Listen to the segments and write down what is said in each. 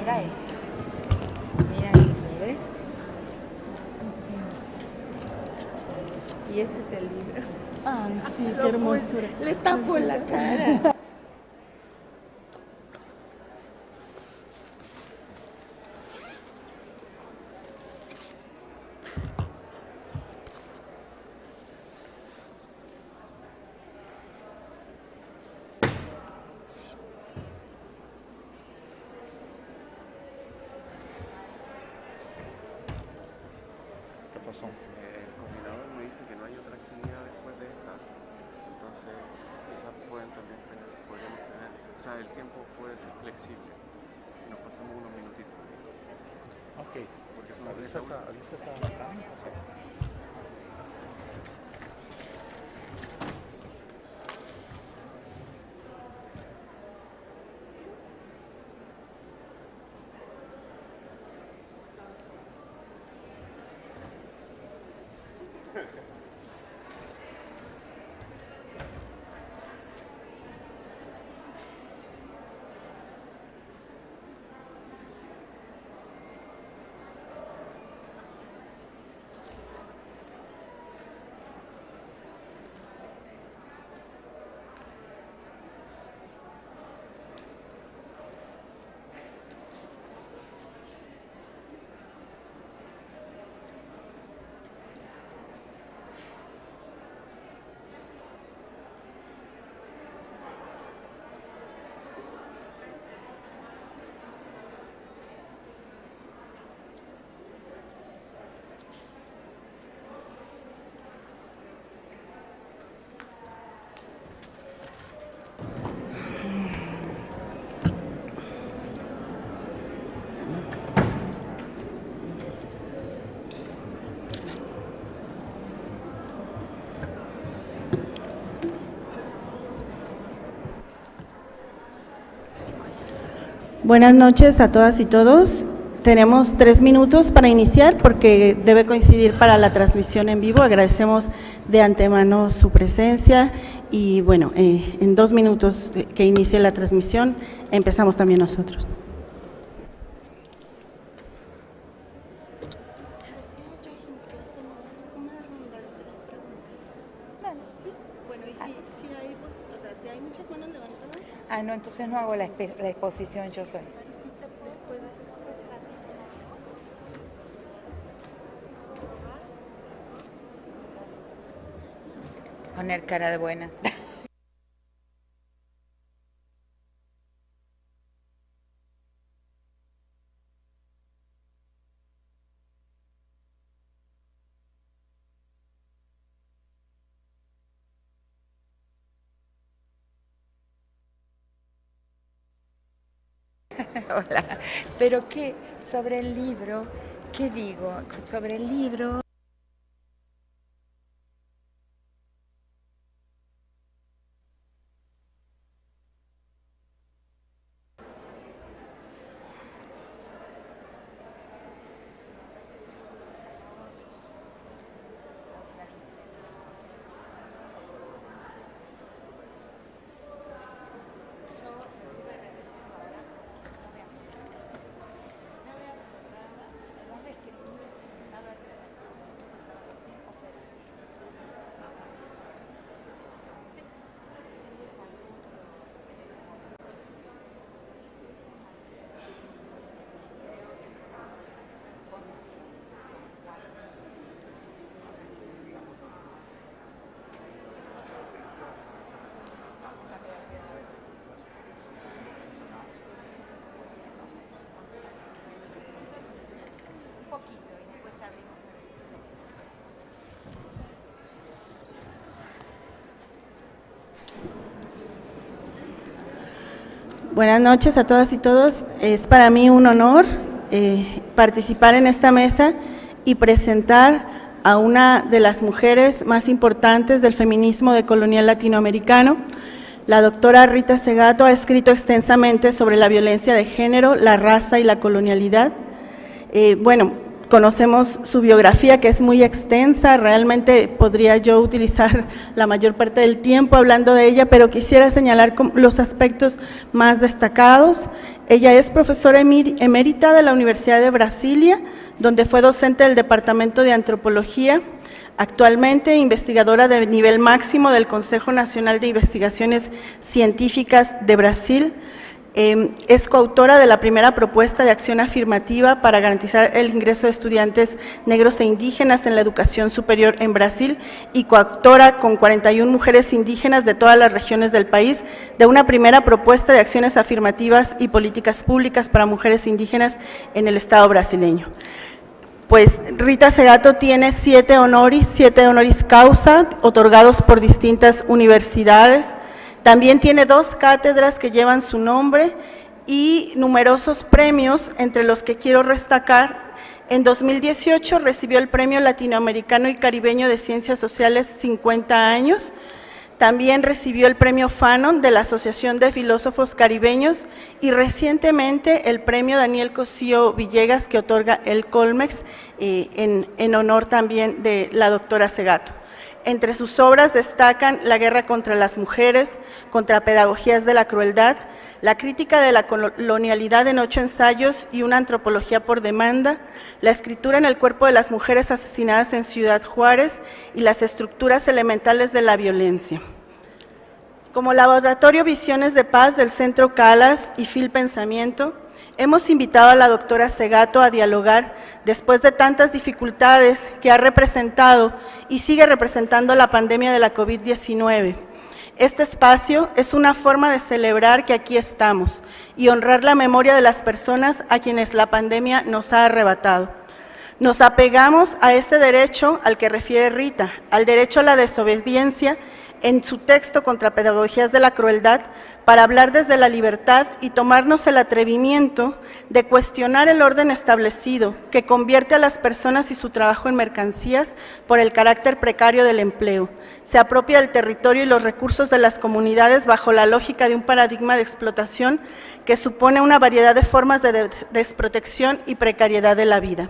Mira esto. Mira esto, ¿ves? Y este es el libro. Ay, sí, qué hermosura. Le tapo la cara. ¿Qué pasó? El coordinador me dice que no hay otra actividad después de esta, entonces quizás podríamos tener, o sea, el tiempo puede ser flexible, si nos pasamos unos minutitos. Ok. Porque son ¿Avisas a Macán? Sí. Buenas noches a todas y todos. Tenemos 3 minutos para iniciar porque debe coincidir para la transmisión en vivo. Agradecemos de antemano su presencia y bueno, en 2 minutos que inicie la transmisión empezamos también nosotros. Ah, no, entonces no hago la exposición, yo soy. Después de su exposición. Poner cara de buena. Hola, pero ¿qué? Sobre el libro, ¿qué digo? Sobre el libro. Buenas noches a todas y todos. Es para mí un honor participar en esta mesa y presentar a una de las mujeres más importantes del feminismo decolonial latinoamericano. La doctora Rita Segato ha escrito extensamente sobre la violencia de género, la raza y la colonialidad. conocemos su biografía, que es muy extensa, realmente podría yo utilizar la mayor parte del tiempo hablando de ella, pero quisiera señalar los aspectos más destacados. Ella es profesora emérita de la Universidad de Brasilia, donde fue docente del Departamento de Antropología, actualmente investigadora de nivel máximo del Consejo Nacional de Investigaciones Científicas de Brasil. Es coautora de la primera propuesta de acción afirmativa para garantizar el ingreso de estudiantes negros e indígenas en la educación superior en Brasil y coautora con 41 mujeres indígenas de todas las regiones del país de una primera propuesta de acciones afirmativas y políticas públicas para mujeres indígenas en el Estado brasileño. Pues Rita Segato tiene 7 honoris causa otorgados por distintas universidades. También tiene 2 cátedras que llevan su nombre y numerosos premios, entre los que quiero destacar. En 2018 recibió el Premio Latinoamericano y Caribeño de Ciencias Sociales 50 años. También recibió el Premio Fanon de la Asociación de Filósofos Caribeños y recientemente el Premio Daniel Cosío Villegas que otorga el Colmex en honor también de la doctora Segato. Entre sus obras destacan La guerra contra las mujeres, Contra pedagogías de la crueldad, La crítica de la colonialidad en 8 ensayos y una antropología por demanda, La escritura en el cuerpo de las mujeres asesinadas en Ciudad Juárez y Las estructuras elementales de la violencia. Como Laboratorio Visiones de Paz del Centro Calas y Fil Pensamiento, hemos invitado a la doctora Segato a dialogar después de tantas dificultades que ha representado y sigue representando la pandemia de la COVID-19. Este espacio es una forma de celebrar que aquí estamos y honrar la memoria de las personas a quienes la pandemia nos ha arrebatado. Nos apegamos a ese derecho al que refiere Rita, al derecho a la desobediencia, en su texto Contra pedagogías de la crueldad, para hablar desde la libertad y tomarnos el atrevimiento de cuestionar el orden establecido que convierte a las personas y su trabajo en mercancías por el carácter precario del empleo. Se apropia del territorio y los recursos de las comunidades bajo la lógica de un paradigma de explotación que supone una variedad de formas de desprotección y precariedad de la vida.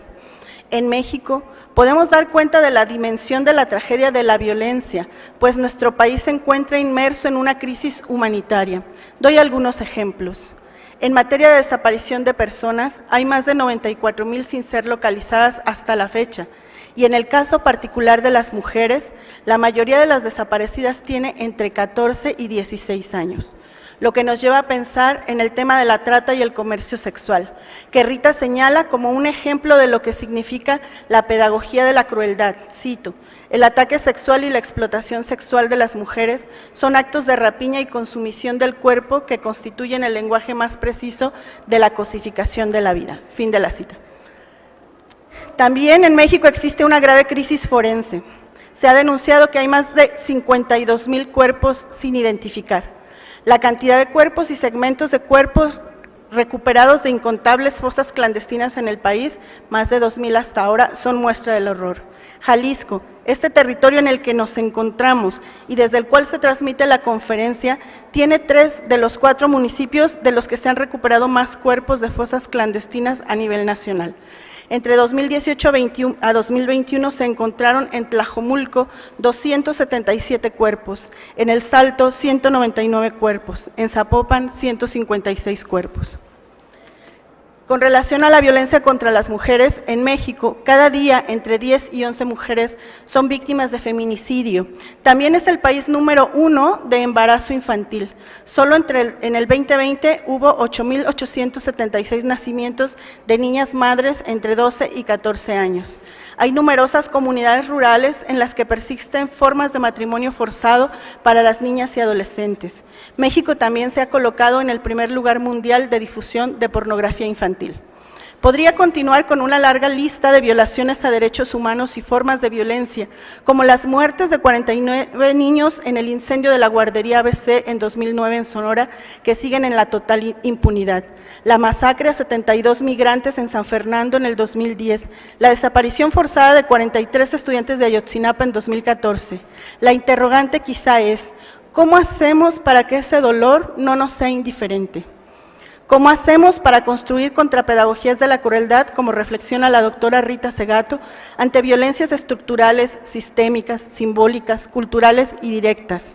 En México podemos dar cuenta de la dimensión de la tragedia de la violencia, pues nuestro país se encuentra inmerso en una crisis humanitaria. Doy algunos ejemplos. En materia de desaparición de personas, hay más de 94,000 sin ser localizadas hasta la fecha, y en el caso particular de las mujeres, la mayoría de las desaparecidas tiene entre 14 y 16 años. Lo que nos lleva a pensar en el tema de la trata y el comercio sexual, que Rita señala como un ejemplo de lo que significa la pedagogía de la crueldad. Cito: el ataque sexual y la explotación sexual de las mujeres son actos de rapiña y consumición del cuerpo que constituyen el lenguaje más preciso de la cosificación de la vida. Fin de la cita. También en México existe una grave crisis forense. Se ha denunciado que hay más de 52,000 cuerpos sin identificar. La cantidad de cuerpos y segmentos de cuerpos recuperados de incontables fosas clandestinas en el país, más de 2,000 hasta ahora, son muestra del horror. Jalisco, este territorio en el que nos encontramos y desde el cual se transmite la conferencia, tiene 3 de los 4 municipios de los que se han recuperado más cuerpos de fosas clandestinas a nivel nacional. Entre 2018 a 2021 se encontraron en Tlajomulco 277 cuerpos, en El Salto 199 cuerpos, en Zapopan 156 cuerpos. Con relación a la violencia contra las mujeres, en México, cada día entre 10 y 11 mujeres son víctimas de feminicidio. También es el país número 1 de embarazo infantil. Solo en el 2020 hubo 8,876 nacimientos de niñas madres entre 12 y 14 años. Hay numerosas comunidades rurales en las que persisten formas de matrimonio forzado para las niñas y adolescentes. México también se ha colocado en el primer lugar mundial de difusión de pornografía infantil. Podría continuar con una larga lista de violaciones a derechos humanos y formas de violencia, como las muertes de 49 niños en el incendio de la guardería ABC en 2009 en Sonora, que siguen en la total impunidad, la masacre a 72 migrantes en San Fernando en el 2010, la desaparición forzada de 43 estudiantes de Ayotzinapa en 2014. La interrogante quizá es, ¿cómo hacemos para que ese dolor no nos sea indiferente? ¿Cómo hacemos para construir contrapedagogías de la crueldad, como reflexiona la doctora Rita Segato, ante violencias estructurales, sistémicas, simbólicas, culturales y directas?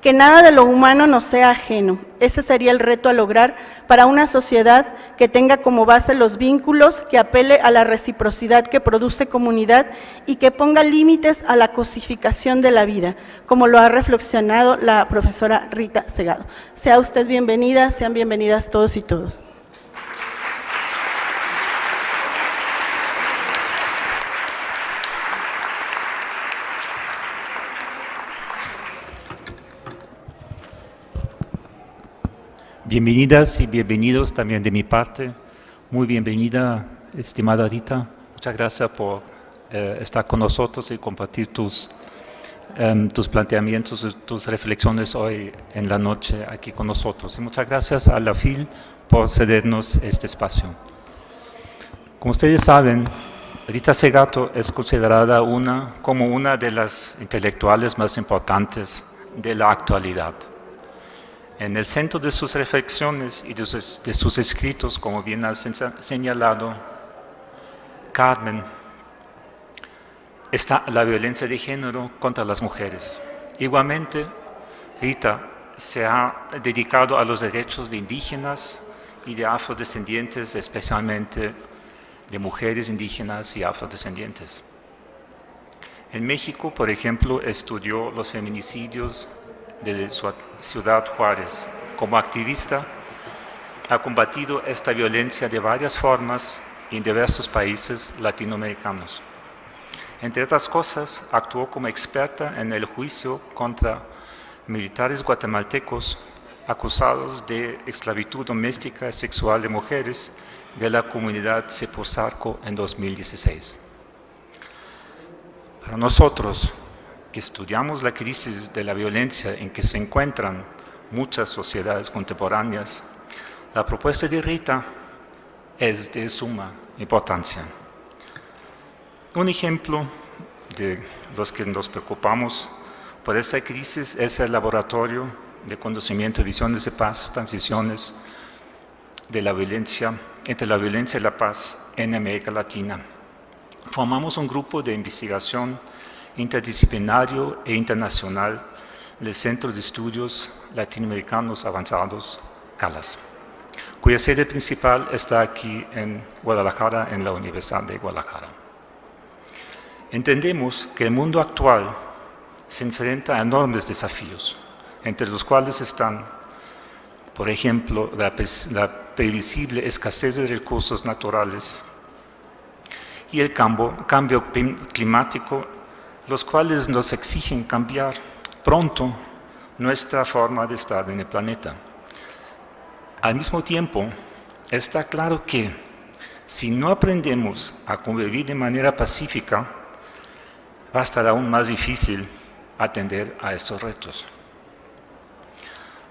Que nada de lo humano nos sea ajeno. Ese sería el reto a lograr para una sociedad que tenga como base los vínculos, que apele a la reciprocidad que produce comunidad y que ponga límites a la cosificación de la vida, como lo ha reflexionado la profesora Rita Segato. Sea usted bienvenida, sean bienvenidas todos y todos. Bienvenidas y bienvenidos también de mi parte. Muy bienvenida, estimada Rita. Muchas gracias por estar con nosotros y compartir tus planteamientos, tus reflexiones hoy en la noche aquí con nosotros. Y muchas gracias a la FIL por cedernos este espacio. Como ustedes saben, Rita Segato es considerada como una de las intelectuales más importantes de la actualidad. En el centro de sus reflexiones y de sus escritos, como bien ha señalado Carmen, está la violencia de género contra las mujeres. Igualmente, Rita se ha dedicado a los derechos de indígenas y de afrodescendientes, especialmente de mujeres indígenas y afrodescendientes. En México, por ejemplo, estudió los feminicidios de su ciudad Juárez. Como activista, ha combatido esta violencia de varias formas en diversos países latinoamericanos. Entre otras cosas, actuó como experta en el juicio contra militares guatemaltecos acusados de esclavitud doméstica y sexual de mujeres de la comunidad Ceposarco en 2016. Para nosotros, que estudiamos la crisis de la violencia en que se encuentran muchas sociedades contemporáneas, la propuesta de Rita es de suma importancia. Un ejemplo de los que nos preocupamos por esta crisis es el Laboratorio de Conocimiento y Visiones de Paz, Transiciones de la Violencia, entre la Violencia y la Paz en América Latina. Formamos un grupo de investigación interdisciplinario e internacional del Centro de Estudios Latinoamericanos Avanzados, CALAS, cuya sede principal está aquí en Guadalajara, en la Universidad de Guadalajara. Entendemos que el mundo actual se enfrenta a enormes desafíos, entre los cuales están, por ejemplo, la previsible escasez de recursos naturales y el cambio climático, los cuales nos exigen cambiar pronto nuestra forma de estar en el planeta. Al mismo tiempo, está claro que si no aprendemos a convivir de manera pacífica, va a estar aún más difícil atender a estos retos.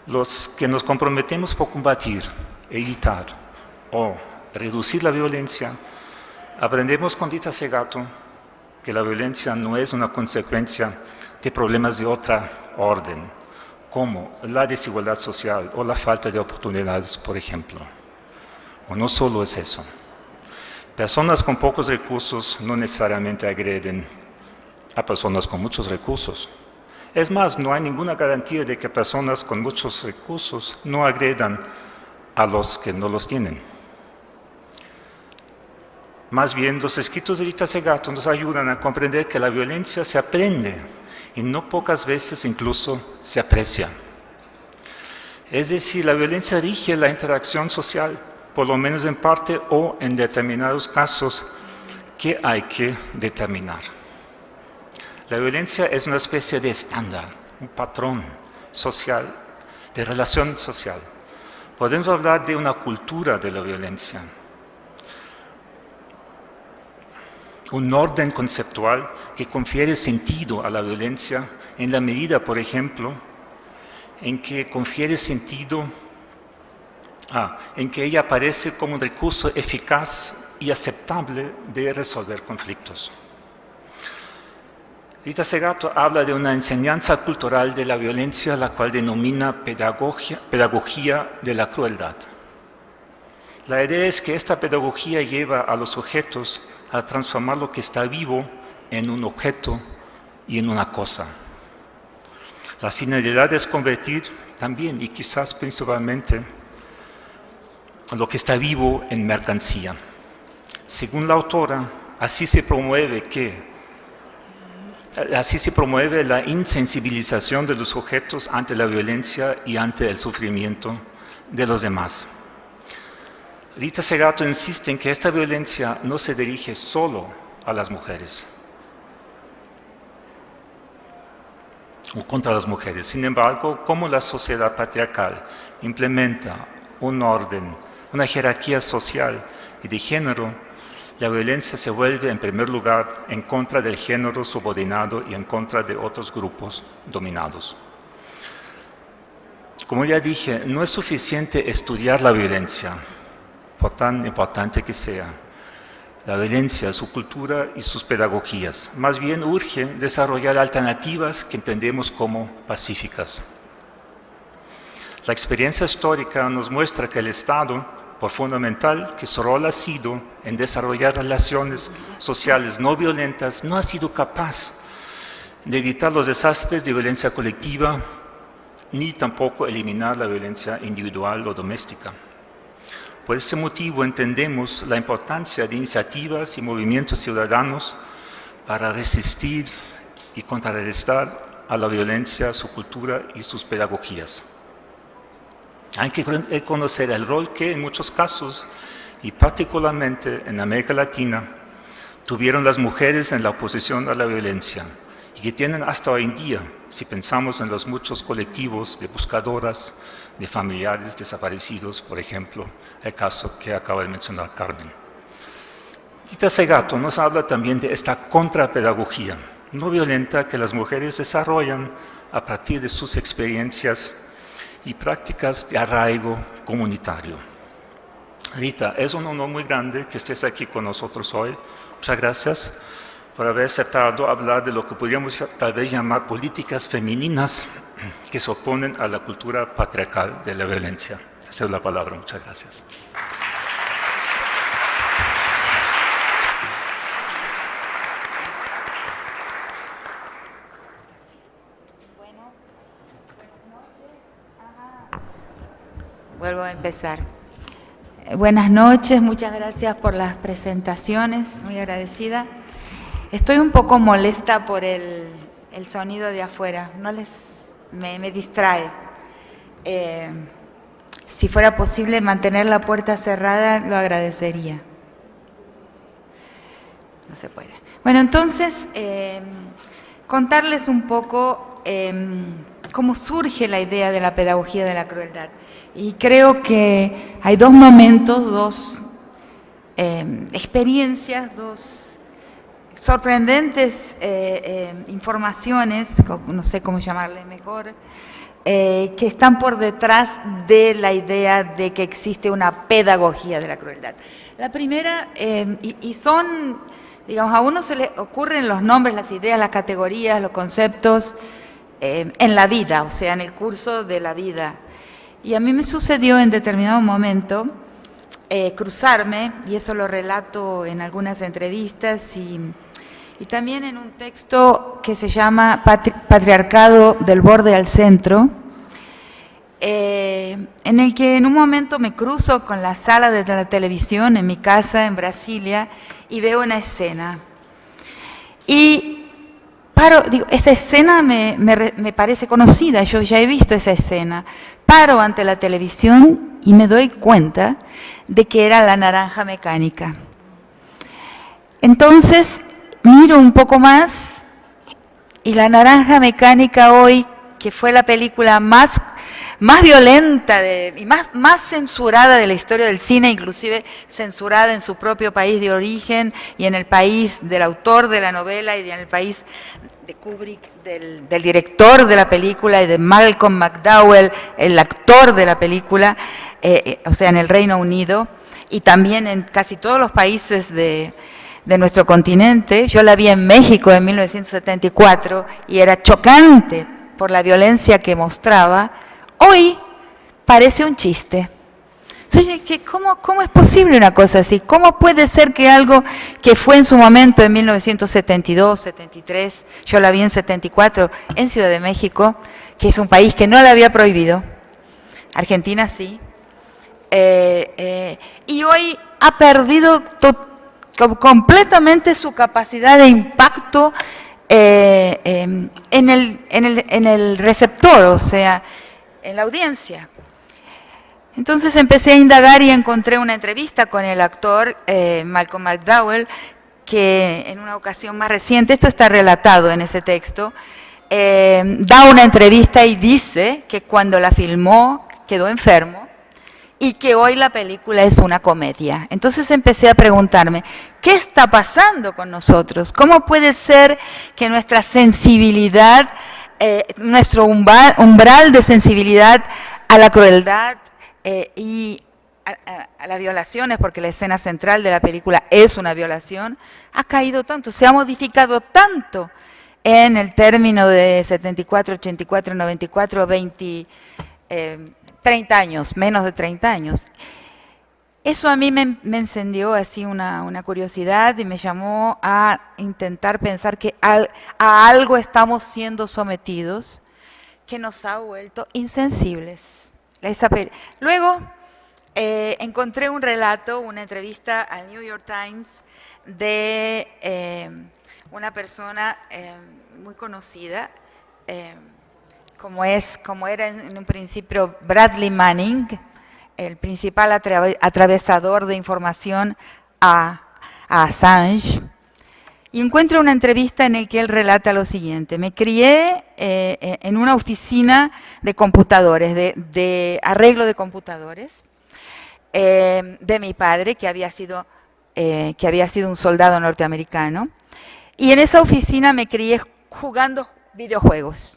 Los que nos comprometemos por combatir, evitar o reducir la violencia, aprendemos con Rita Segato que la violencia no es una consecuencia de problemas de otra orden, como la desigualdad social o la falta de oportunidades, por ejemplo. O no solo es eso. Personas con pocos recursos no necesariamente agreden a personas con muchos recursos. Es más, no hay ninguna garantía de que personas con muchos recursos no agredan a los que no los tienen. Más bien, los escritos de Rita Segato nos ayudan a comprender que la violencia se aprende y no pocas veces incluso se aprecia. Es decir, la violencia rige la interacción social, por lo menos en parte o en determinados casos que hay que determinar. La violencia es una especie de estándar, un patrón social, de relación social. Podemos hablar de una cultura de la violencia, un orden conceptual que confiere sentido a la violencia en la medida, por ejemplo, en que confiere sentido, en que ella aparece como un recurso eficaz y aceptable de resolver conflictos. Rita Segato habla de una enseñanza cultural de la violencia, la cual denomina pedagogía de la crueldad. La idea es que esta pedagogía lleva a los sujetos a transformar lo que está vivo en un objeto y en una cosa. La finalidad es convertir también, y quizás principalmente, lo que está vivo en mercancía. Según la autora, así se promueve la insensibilización de los sujetos ante la violencia y ante el sufrimiento de los demás. Rita Segato insiste en que esta violencia no se dirige solo a las mujeres o contra las mujeres. Sin embargo, como la sociedad patriarcal implementa un orden, una jerarquía social y de género, la violencia se vuelve en primer lugar en contra del género subordinado y en contra de otros grupos dominados. Como ya dije, no es suficiente estudiar la violencia, por tan importante que sea. La violencia, su cultura y sus pedagogías. Más bien urge desarrollar alternativas que entendemos como pacíficas. La experiencia histórica nos muestra que el Estado, por fundamental que su rol ha sido en desarrollar relaciones sociales no violentas, no ha sido capaz de evitar los desastres de violencia colectiva, ni tampoco eliminar la violencia individual o doméstica. Por este motivo entendemos la importancia de iniciativas y movimientos ciudadanos para resistir y contrarrestar a la violencia, su cultura y sus pedagogías. Hay que reconocer el rol que en muchos casos, y particularmente en América Latina, tuvieron las mujeres en la oposición a la violencia y que tienen hasta hoy en día, si pensamos en los muchos colectivos de buscadoras, de familiares desaparecidos, por ejemplo, el caso que acaba de mencionar Carmen. Rita Segato nos habla también de esta contrapedagogía no violenta que las mujeres desarrollan a partir de sus experiencias y prácticas de arraigo comunitario. Rita, es un honor muy grande que estés aquí con nosotros hoy. Muchas gracias por haber aceptado hablar de lo que podríamos tal vez llamar políticas femeninas que se oponen a la cultura patriarcal de la violencia. Esa es la palabra. Muchas gracias. Vuelvo a empezar. Buenas noches, muchas gracias por las presentaciones, muy agradecida. Estoy un poco molesta por el sonido de afuera, me distrae. Si fuera posible mantener la puerta cerrada, lo agradecería. No se puede. Bueno, entonces, contarles un poco cómo surge la idea de la pedagogía de la crueldad. Y creo que hay dos momentos, dos experiencias, dos sorprendentes informaciones, no sé cómo llamarle mejor, que están por detrás de la idea de que existe una pedagogía de la crueldad. La primera, y son, digamos, a uno se le ocurren los nombres, las ideas, las categorías, los conceptos en la vida, o sea, en el curso de la vida. Y a mí me sucedió en determinado momento cruzarme, y eso lo relato en algunas entrevistas y también en un texto que se llama Patriarcado del borde al centro, en el que en un momento me cruzo con la sala de la televisión en mi casa en Brasilia y veo una escena. Y paro, digo, esa escena me parece conocida, yo ya he visto esa escena. Paro ante la televisión y me doy cuenta de que era La Naranja Mecánica. Entonces miro un poco más y La Naranja Mecánica hoy, que fue la película más violenta y más censurada de la historia del cine, inclusive censurada en su propio país de origen y en el país del autor de la novela y en el país de Kubrick, del director de la película y de Malcolm McDowell, el actor de la película, o sea, en el Reino Unido y también en casi todos los países de nuestro continente. Yo la vi en México en 1974 y era chocante por la violencia que mostraba. Hoy parece un chiste. Entonces, ¿cómo es posible una cosa así? ¿Cómo puede ser que algo que fue en su momento en 1972, 73, yo la vi en 74 en Ciudad de México, que es un país que no la había prohibido, Argentina sí, y hoy ha perdido completamente su capacidad de impacto en el receptor, o sea, en la audiencia? Entonces empecé a indagar y encontré una entrevista con el actor Malcolm McDowell, que en una ocasión más reciente, esto está relatado en ese texto, da una entrevista y dice que cuando la filmó quedó enfermo y que hoy la película es una comedia. Entonces empecé a preguntarme, ¿qué está pasando con nosotros? ¿Cómo puede ser que nuestra sensibilidad, nuestro umbral de sensibilidad a la crueldad y a las violaciones, porque la escena central de la película es una violación, ha caído tanto, se ha modificado tanto en el término de 74, 84, 94, 20... 30 años, menos de 30 años. Eso a mí me encendió así una curiosidad y me llamó a intentar pensar que a algo estamos siendo sometidos que nos ha vuelto insensibles. Luego encontré un relato, una entrevista al New York Times de una persona muy conocida, como era en un principio Bradley Manning, el principal atravesador de información a Assange, y encuentro una entrevista en la que él relata lo siguiente: me crié en una oficina de computadores, de arreglo de computadores, de mi padre, que había sido un soldado norteamericano, y en esa oficina me crié jugando videojuegos.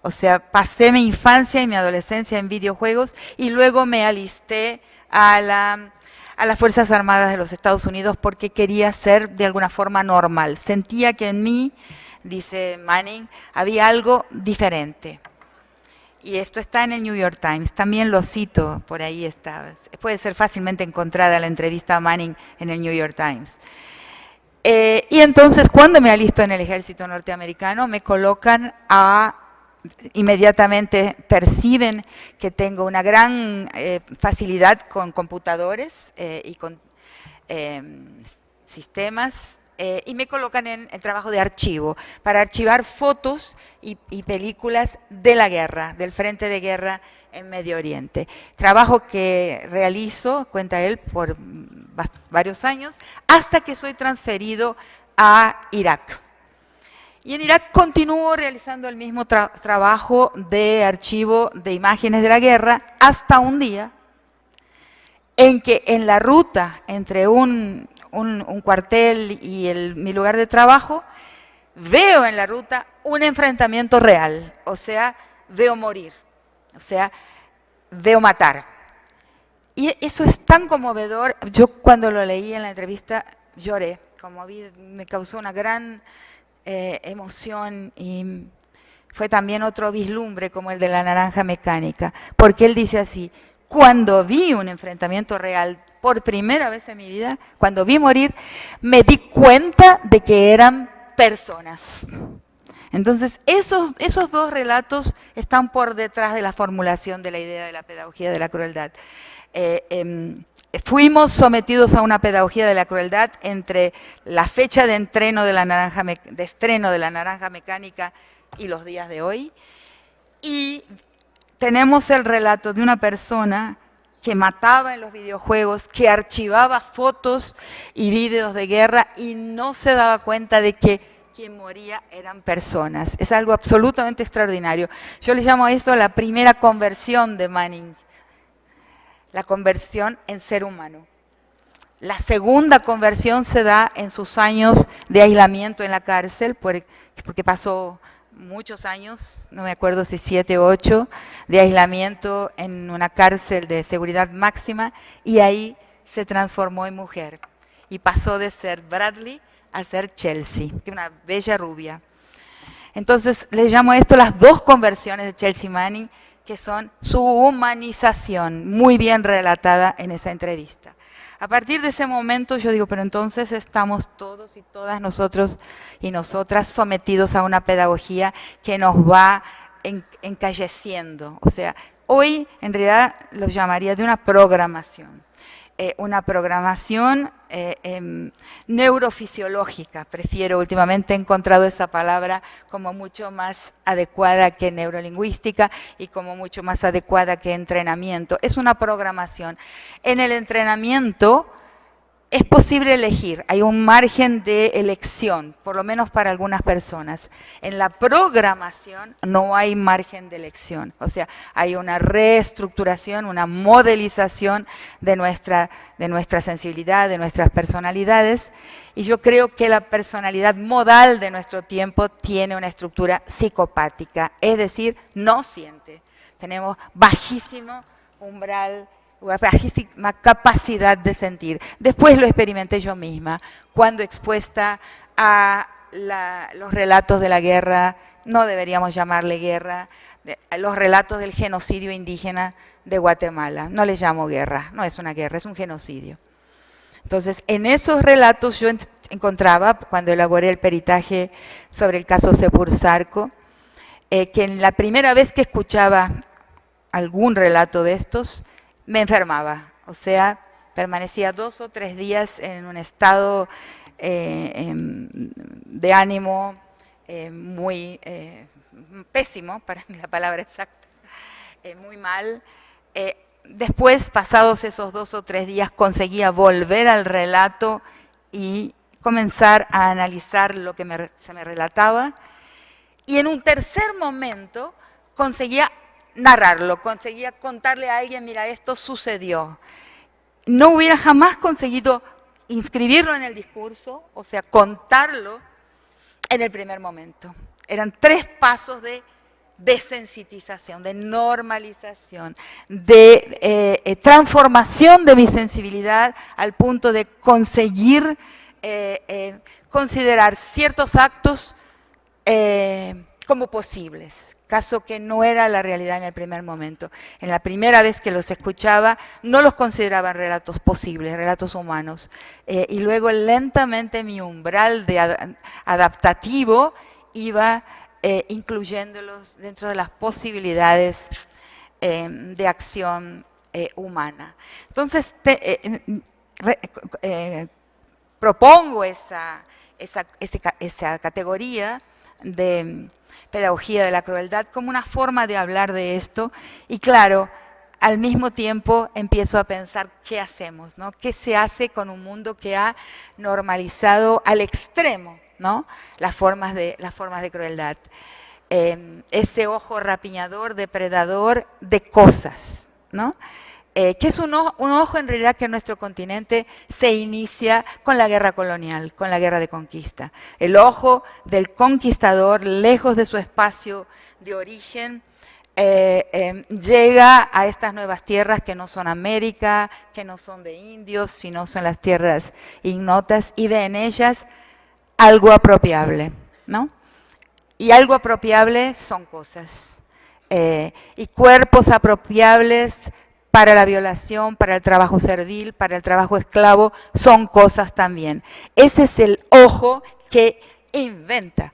O sea, pasé mi infancia y mi adolescencia en videojuegos y luego me alisté a las Fuerzas Armadas de los Estados Unidos porque quería ser de alguna forma normal. Sentía que en mí, dice Manning, había algo diferente. Y esto está en el New York Times, también lo cito, por ahí está. Puede ser fácilmente encontrada la entrevista a Manning en el New York Times. Y entonces, cuando me alisto en el ejército norteamericano, me colocan inmediatamente perciben que tengo una gran facilidad con computadores y con sistemas y me colocan en el trabajo de archivo para archivar fotos y películas de la guerra, del frente de guerra en Medio Oriente. Trabajo que realizo, cuenta él, por varios años, hasta que soy transferido a Irak. Y en Irak continúo realizando el mismo trabajo de archivo de imágenes de la guerra hasta un día en que en la ruta entre un cuartel y mi lugar de trabajo veo en la ruta un enfrentamiento real, o sea, veo morir, o sea, veo matar. Y eso es tan conmovedor. Yo cuando lo leí en la entrevista lloré, me causó una gran emoción y fue también otro vislumbre como el de la naranja mecánica, porque él dice así: cuando vi un enfrentamiento real por primera vez en mi vida, cuando vi morir, me di cuenta de que eran personas. Entonces, esos dos relatos están por detrás de la formulación de la idea de la pedagogía de la crueldad. Fuimos sometidos a una pedagogía de la crueldad entre la fecha de estreno de la naranja mecánica y los días de hoy, y tenemos el relato de una persona que mataba en los videojuegos, que archivaba fotos y vídeos de guerra y no se daba cuenta de que quien moría eran personas. Es algo absolutamente extraordinario. Yo le llamo a esto la primera conversión de Manning, la conversión en ser humano. La segunda conversión se da en sus años de aislamiento en la cárcel, porque pasó muchos años, no me acuerdo si 7 o 8, de aislamiento en una cárcel de seguridad máxima, y ahí se transformó en mujer. Y pasó de ser Bradley a ser Chelsea, una bella rubia. Entonces, le llamo a esto las dos conversiones de Chelsea Manning, que son su humanización, muy bien relatada en esa entrevista. A partir de ese momento yo digo, pero entonces estamos todos y todas nosotros y nosotras sometidos a una pedagogía que nos va encalleciendo. O sea, hoy en realidad lo llamaría de una programación. Una programación neurofisiológica, prefiero, últimamente he encontrado esa palabra como mucho más adecuada que neurolingüística y como mucho más adecuada que entrenamiento. Es una programación. En el entrenamiento es posible elegir, hay un margen de elección, por lo menos para algunas personas. En la programación no hay margen de elección, o sea, hay una reestructuración, una modelización de nuestra sensibilidad, de nuestras personalidades, y yo creo que la personalidad modal de nuestro tiempo tiene una estructura psicopática, es decir, no siente. Tenemos bajísimo umbral, bajísima capacidad de sentir. Después lo experimenté yo misma, cuando expuesta a los relatos de la guerra, no deberíamos llamarle guerra, los relatos del genocidio indígena de Guatemala. No le llamo guerra, no es una guerra, es un genocidio. Entonces, en esos relatos yo encontraba, cuando elaboré el peritaje sobre el caso Sepur-Zarco, que en la primera vez que escuchaba algún relato de estos, me enfermaba, o sea, permanecía 2 o 3 días en un estado de ánimo muy pésimo, para la palabra exacta, muy mal. Después, pasados esos 2 o 3 días, conseguía volver al relato y comenzar a analizar lo que se me relataba. Y en un tercer momento conseguía narrarlo, conseguía contarle a alguien, mira, esto sucedió. No hubiera jamás conseguido inscribirlo en el discurso, o sea, contarlo en el primer momento. Eran 3 pasos de desensitización, de normalización, de transformación de mi sensibilidad al punto de conseguir considerar ciertos actos como posibles, caso que no era la realidad en el primer momento. En la primera vez que los escuchaba, no los consideraba relatos posibles, relatos humanos. Y luego lentamente mi umbral de adaptativo iba incluyéndolos dentro de las posibilidades de acción humana. Entonces, propongo esa categoría de pedagogía de la crueldad como una forma de hablar de esto y claro, al mismo tiempo empiezo a pensar qué hacemos, ¿no? ¿Qué se hace con un mundo que ha normalizado al extremo, ¿no? las formas de crueldad? Ese ojo rapiñador, depredador de cosas, ¿no? Que es un ojo en realidad que en nuestro continente se inicia con la guerra colonial, con la guerra de conquista. El ojo del conquistador, lejos de su espacio de origen, llega a estas nuevas tierras que no son América, que no son de indios, sino son las tierras ignotas, y ve en ellas algo apropiable, ¿no? Y algo apropiable son cosas. Y cuerpos apropiables para la violación, para el trabajo servil, para el trabajo esclavo, son cosas también. Ese es el ojo que inventa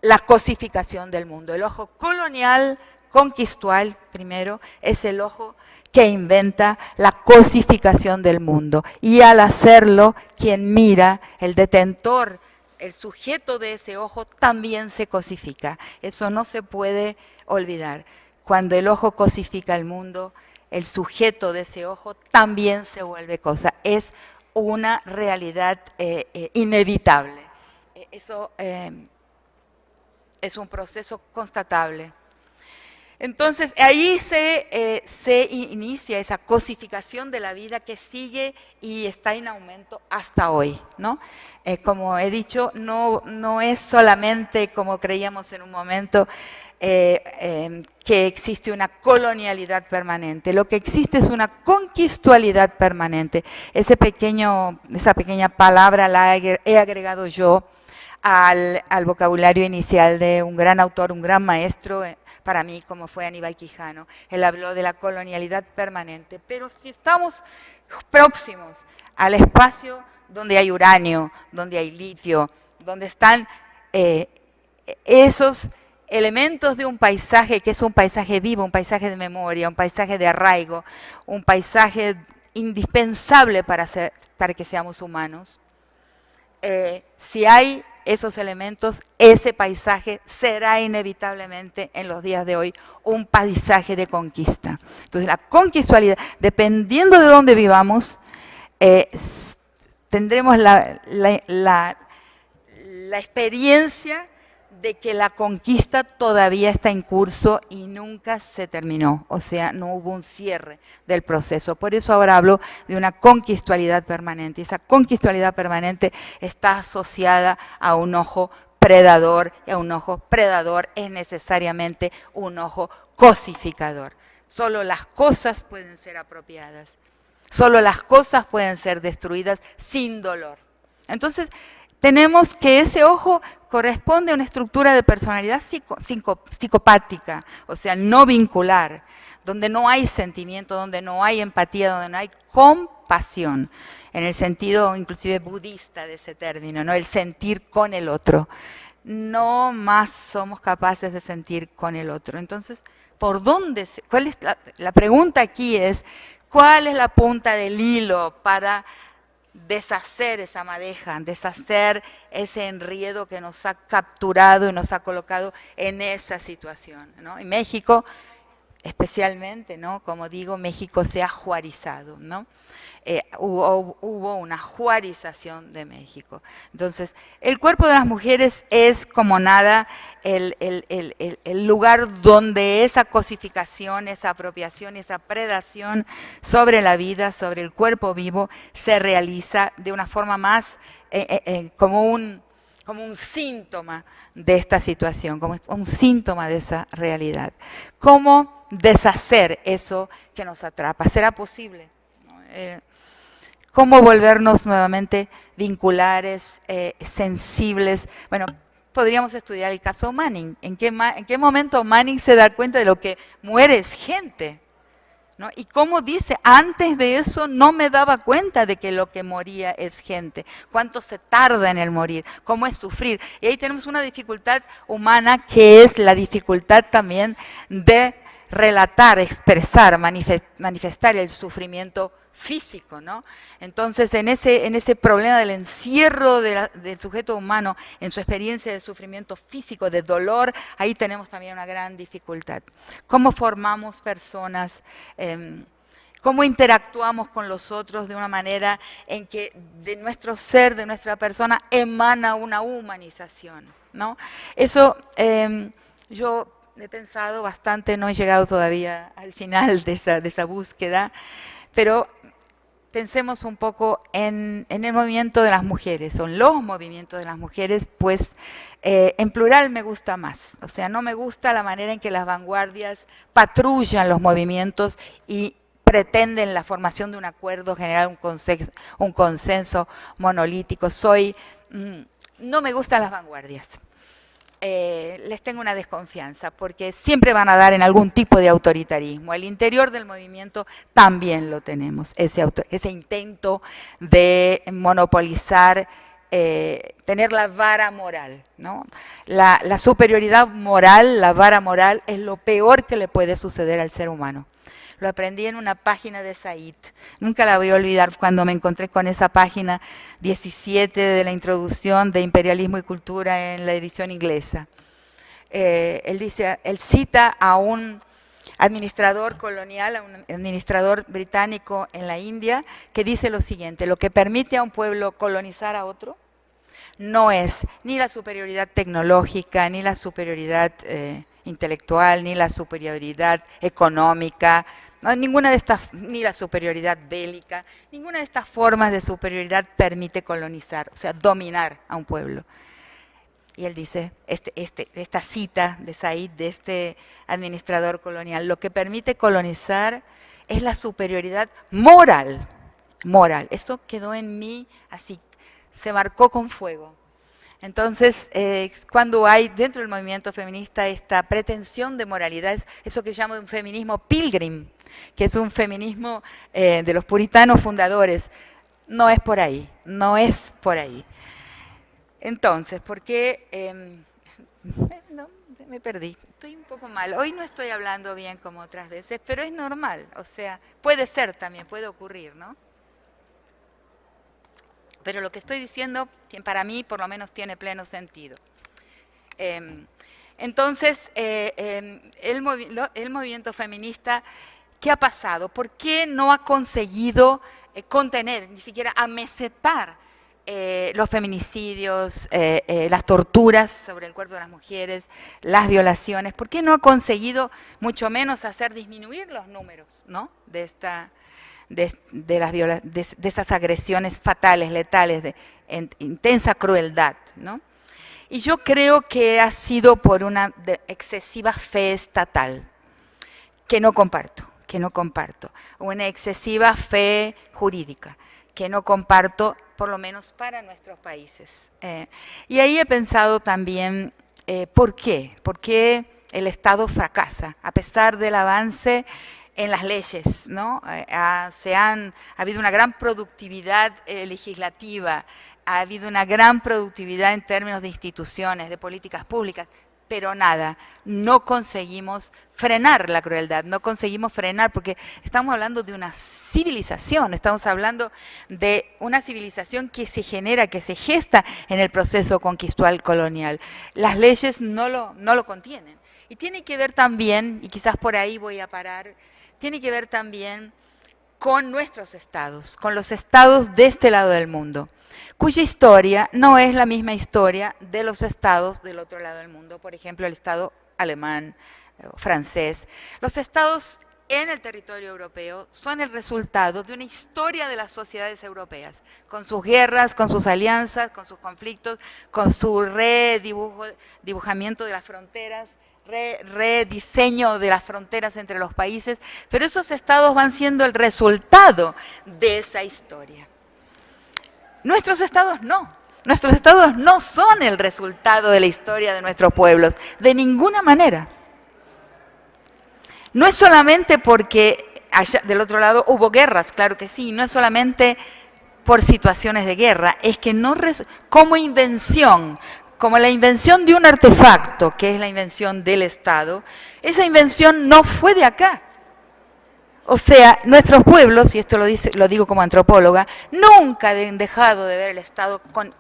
la cosificación del mundo. El ojo colonial, conquistual, primero, es el ojo que inventa la cosificación del mundo. Y al hacerlo, quien mira, el detentor, el sujeto de ese ojo, también se cosifica. Eso no se puede olvidar. Cuando el ojo cosifica el mundo, el sujeto de ese ojo también se vuelve cosa. Es una realidad inevitable. Eso es un proceso constatable. Entonces, ahí se inicia esa cosificación de la vida que sigue y está en aumento hasta hoy, ¿no? Como he dicho, no es solamente, como creíamos en un momento, que existe una colonialidad permanente. Lo que existe es una conquistualidad permanente. Esa pequeña palabra la he agregado yo al vocabulario inicial de un gran autor, un gran maestro para mí, como fue Aníbal Quijano. Él habló de la colonialidad permanente, pero si estamos próximos al espacio donde hay uranio, donde hay litio, donde están esos elementos de un paisaje que es un paisaje vivo, un paisaje de memoria, un paisaje de arraigo, un paisaje indispensable para que seamos humanos. Si hay esos elementos, ese paisaje será inevitablemente en los días de hoy un paisaje de conquista. Entonces la conquistualidad, dependiendo de dónde vivamos, tendremos la experiencia de que la conquista todavía está en curso y nunca se terminó, o sea, no hubo un cierre del proceso. Por eso ahora hablo de una conquistualidad permanente. Y esa conquistualidad permanente está asociada a un ojo predador, y a un ojo predador es necesariamente un ojo cosificador. Solo las cosas pueden ser apropiadas, solo las cosas pueden ser destruidas sin dolor. Entonces, tenemos que ese ojo corresponde a una estructura de personalidad psicopática, o sea, no vincular, donde no hay sentimiento, donde no hay empatía, donde no hay compasión, en el sentido inclusive budista de ese término, ¿no? El sentir con el otro. No más somos capaces de sentir con el otro. Entonces, ¿por dónde? ¿Cuál es la pregunta aquí es, ¿cuál es la punta del hilo para deshacer esa madeja, deshacer ese enredo que nos ha capturado y nos ha colocado en esa situación, ¿no? En México, especialmente, ¿no? Como digo, México se ha juarizado, ¿no? Hubo una juarización de México. Entonces, el cuerpo de las mujeres es como nada el lugar donde esa cosificación, esa apropiación, esa predación sobre la vida, sobre el cuerpo vivo, se realiza de una forma más como un síntoma de esta situación, como un síntoma de esa realidad. ¿Cómo deshacer eso que nos atrapa? ¿Será posible? ¿Cómo volvernos nuevamente vinculares, sensibles? Bueno, podríamos estudiar el caso Manning. ¿En qué momento Manning se da cuenta de lo que muere es gente? ¿No? Y cómo dice, antes de eso no me daba cuenta de que lo que moría es gente. Cuánto se tarda en el morir, cómo es sufrir. Y ahí tenemos una dificultad humana que es la dificultad también de relatar, expresar, manifestar el sufrimiento físico, ¿no? Entonces, en ese problema del encierro del sujeto humano, en su experiencia de sufrimiento físico, de dolor, ahí tenemos también una gran dificultad. ¿Cómo formamos personas? ¿Cómo interactuamos con los otros de una manera en que de nuestro ser, de nuestra persona, emana una humanización, ¿no? Eso yo he pensado bastante, no he llegado todavía al final de esa búsqueda, pero pensemos un poco en el movimiento de las mujeres, son los movimientos de las mujeres, pues en plural me gusta más. O sea, no me gusta la manera en que las vanguardias patrullan los movimientos y pretenden la formación de un acuerdo, generar un consenso monolítico. No me gustan las vanguardias. Les tengo una desconfianza porque siempre van a dar en algún tipo de autoritarismo. El interior del movimiento también lo tenemos, ese intento de monopolizar, tener la vara moral, ¿no? La superioridad moral, la vara moral es lo peor que le puede suceder al ser humano. Lo aprendí en una página de Said. Nunca la voy a olvidar cuando me encontré con esa página 17 de la introducción de Imperialismo y Cultura en la edición inglesa. Él cita a un administrador colonial, a un administrador británico en la India, que dice lo siguiente: lo que permite a un pueblo colonizar a otro no es ni la superioridad tecnológica, ni la superioridad intelectual, ni la superioridad económica, no, ninguna de estas, ni la superioridad bélica, ninguna de estas formas de superioridad permite colonizar, o sea, dominar a un pueblo. Y él dice, esta cita de Said, de este administrador colonial, lo que permite colonizar es la superioridad moral. Moral. Eso quedó en mí así, se marcó con fuego. Entonces, cuando hay dentro del movimiento feminista esta pretensión de moralidad, es eso que llamo un feminismo pilgrim, que es un feminismo de los puritanos fundadores, no es por ahí, no es por ahí. Entonces, ¿por qué? No, me perdí, estoy un poco mal. Hoy no estoy hablando bien como otras veces, pero es normal, o sea, puede ser también, puede ocurrir, ¿no? Pero lo que estoy diciendo, para mí, por lo menos, tiene pleno sentido. Entonces, el movimiento feminista, ¿qué ha pasado? ¿Por qué no ha conseguido contener, ni siquiera amesetar los feminicidios, las torturas sobre el cuerpo de las mujeres, las violaciones? ¿Por qué no ha conseguido, mucho menos, hacer disminuir los números, ¿no? de esas agresiones fatales, letales, de intensa crueldad, ¿no? Y yo creo que ha sido por una excesiva fe estatal, que no comparto, una excesiva fe jurídica, que no comparto, por lo menos para nuestros países. Y ahí he pensado también, ¿por qué? ¿Por qué el Estado fracasa, a pesar del avance en las leyes, ¿no? Ha habido una gran productividad legislativa, ha habido una gran productividad en términos de instituciones, de políticas públicas, pero nada, no conseguimos frenar la crueldad, no conseguimos frenar, porque estamos hablando de una civilización, estamos hablando de una civilización que se genera, que se gesta en el proceso conquistal colonial. Las leyes no lo contienen. Y tiene que ver también, y quizás por ahí voy a parar, tiene que ver también con nuestros estados, con los estados de este lado del mundo, cuya historia no es la misma historia de los estados del otro lado del mundo, por ejemplo, el estado alemán, francés. Los estados en el territorio europeo son el resultado de una historia de las sociedades europeas, con sus guerras, con sus alianzas, con sus conflictos, con su redibujamiento de las fronteras, rediseño de las fronteras entre los países, pero esos estados van siendo el resultado de esa historia. Nuestros estados no son el resultado de la historia de nuestros pueblos, de ninguna manera. No es solamente porque allá del otro lado hubo guerras, claro que sí, no es solamente por situaciones de guerra, es que no como invención, como la invención de un artefacto, que es la invención del Estado, esa invención no fue de acá. O sea, nuestros pueblos, y esto lo digo como antropóloga, nunca han dejado de ver el Estado con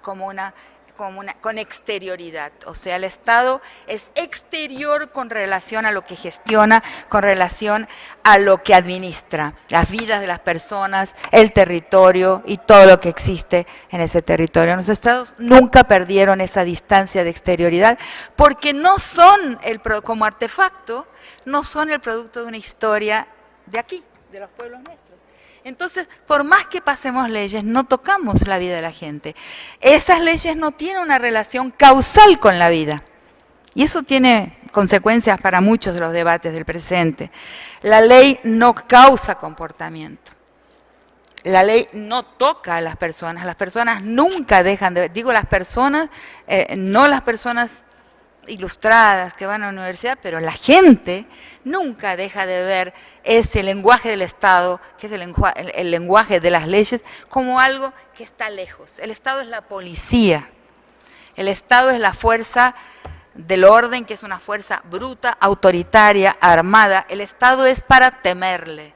exterioridad. O sea, el Estado es exterior con relación a lo que gestiona, con relación a lo que administra, las vidas de las personas, el territorio y todo lo que existe en ese territorio. Los Estados nunca perdieron esa distancia de exterioridad porque no son, como artefacto, no son el producto de una historia de aquí, de los pueblos nuestros. Entonces, por más que pasemos leyes, no tocamos la vida de la gente. Esas leyes no tienen una relación causal con la vida. Y eso tiene consecuencias para muchos de los debates del presente. La ley no causa comportamiento. La ley no toca a las personas nunca dejan de ver. Digo las personas, no las personas ilustradas que van a la universidad, pero la gente nunca deja de ver ese lenguaje del Estado, que es el lenguaje de las leyes, como algo que está lejos. El Estado es la policía, el Estado es la fuerza del orden, que es una fuerza bruta, autoritaria, armada. El Estado es para temerle.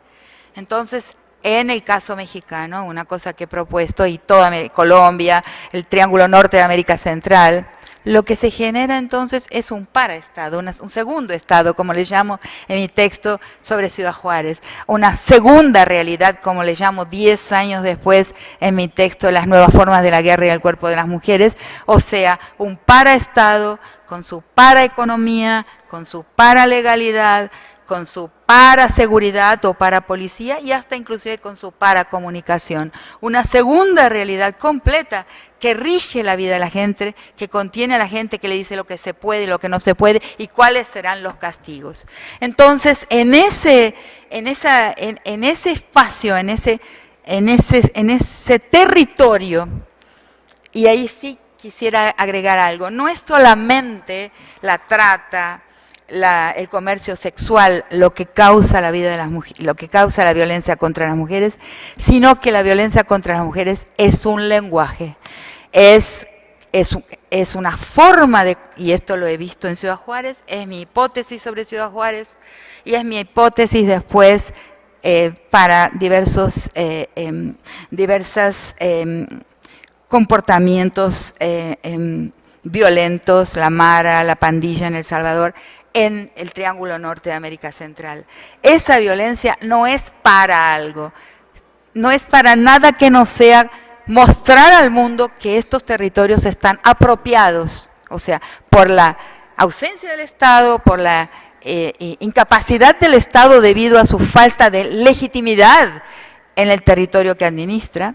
Entonces, en el caso mexicano, una cosa que he propuesto, y toda Colombia, el Triángulo Norte de América Central, lo que se genera entonces es un paraestado, un segundo estado, como le llamo en mi texto sobre Ciudad Juárez, una segunda realidad, como le llamo 10 años después en mi texto Las nuevas formas de la guerra y el cuerpo de las mujeres, o sea, un paraestado con su paraeconomía, con su paralegalidad, con su paraseguridad o parapolicía y hasta inclusive con su paracomunicación. Una segunda realidad completa que rige la vida de la gente, que contiene a la gente, que le dice lo que se puede y lo que no se puede y cuáles serán los castigos. Entonces, en ese espacio, en ese territorio, y ahí sí quisiera agregar algo. No es solamente la trata, el comercio sexual lo que causa la vida de las mujeres, lo que causa la violencia contra las mujeres, sino que la violencia contra las mujeres es un lenguaje, es una forma de, y esto lo he visto en Ciudad Juárez, es mi hipótesis sobre Ciudad Juárez y es mi hipótesis después para diversos comportamientos violentos, la Mara, la pandilla en El Salvador, en el Triángulo Norte de América Central. Esa violencia no es para algo, no es para nada que no sea mostrar al mundo que estos territorios están apropiados, o sea, por la ausencia del Estado, por la incapacidad del Estado debido a su falta de legitimidad en el territorio que administra,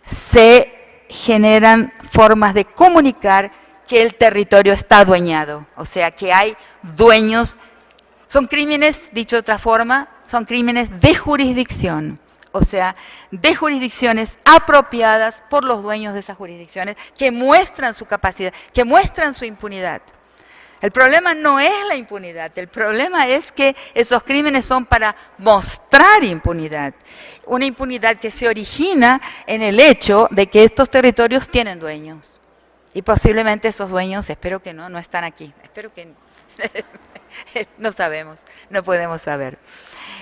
se generan formas de comunicar que el territorio está adueñado, o sea, que hay dueños. Son crímenes, dicho de otra forma, son crímenes de jurisdicción, o sea, de jurisdicciones apropiadas por los dueños de esas jurisdicciones que muestran su capacidad, que muestran su impunidad. El problema no es la impunidad, el problema es que esos crímenes son para mostrar impunidad. Una impunidad que se origina en el hecho de que estos territorios tienen dueños. Y posiblemente esos dueños, espero que no están aquí. Espero que no sabemos, no podemos saber.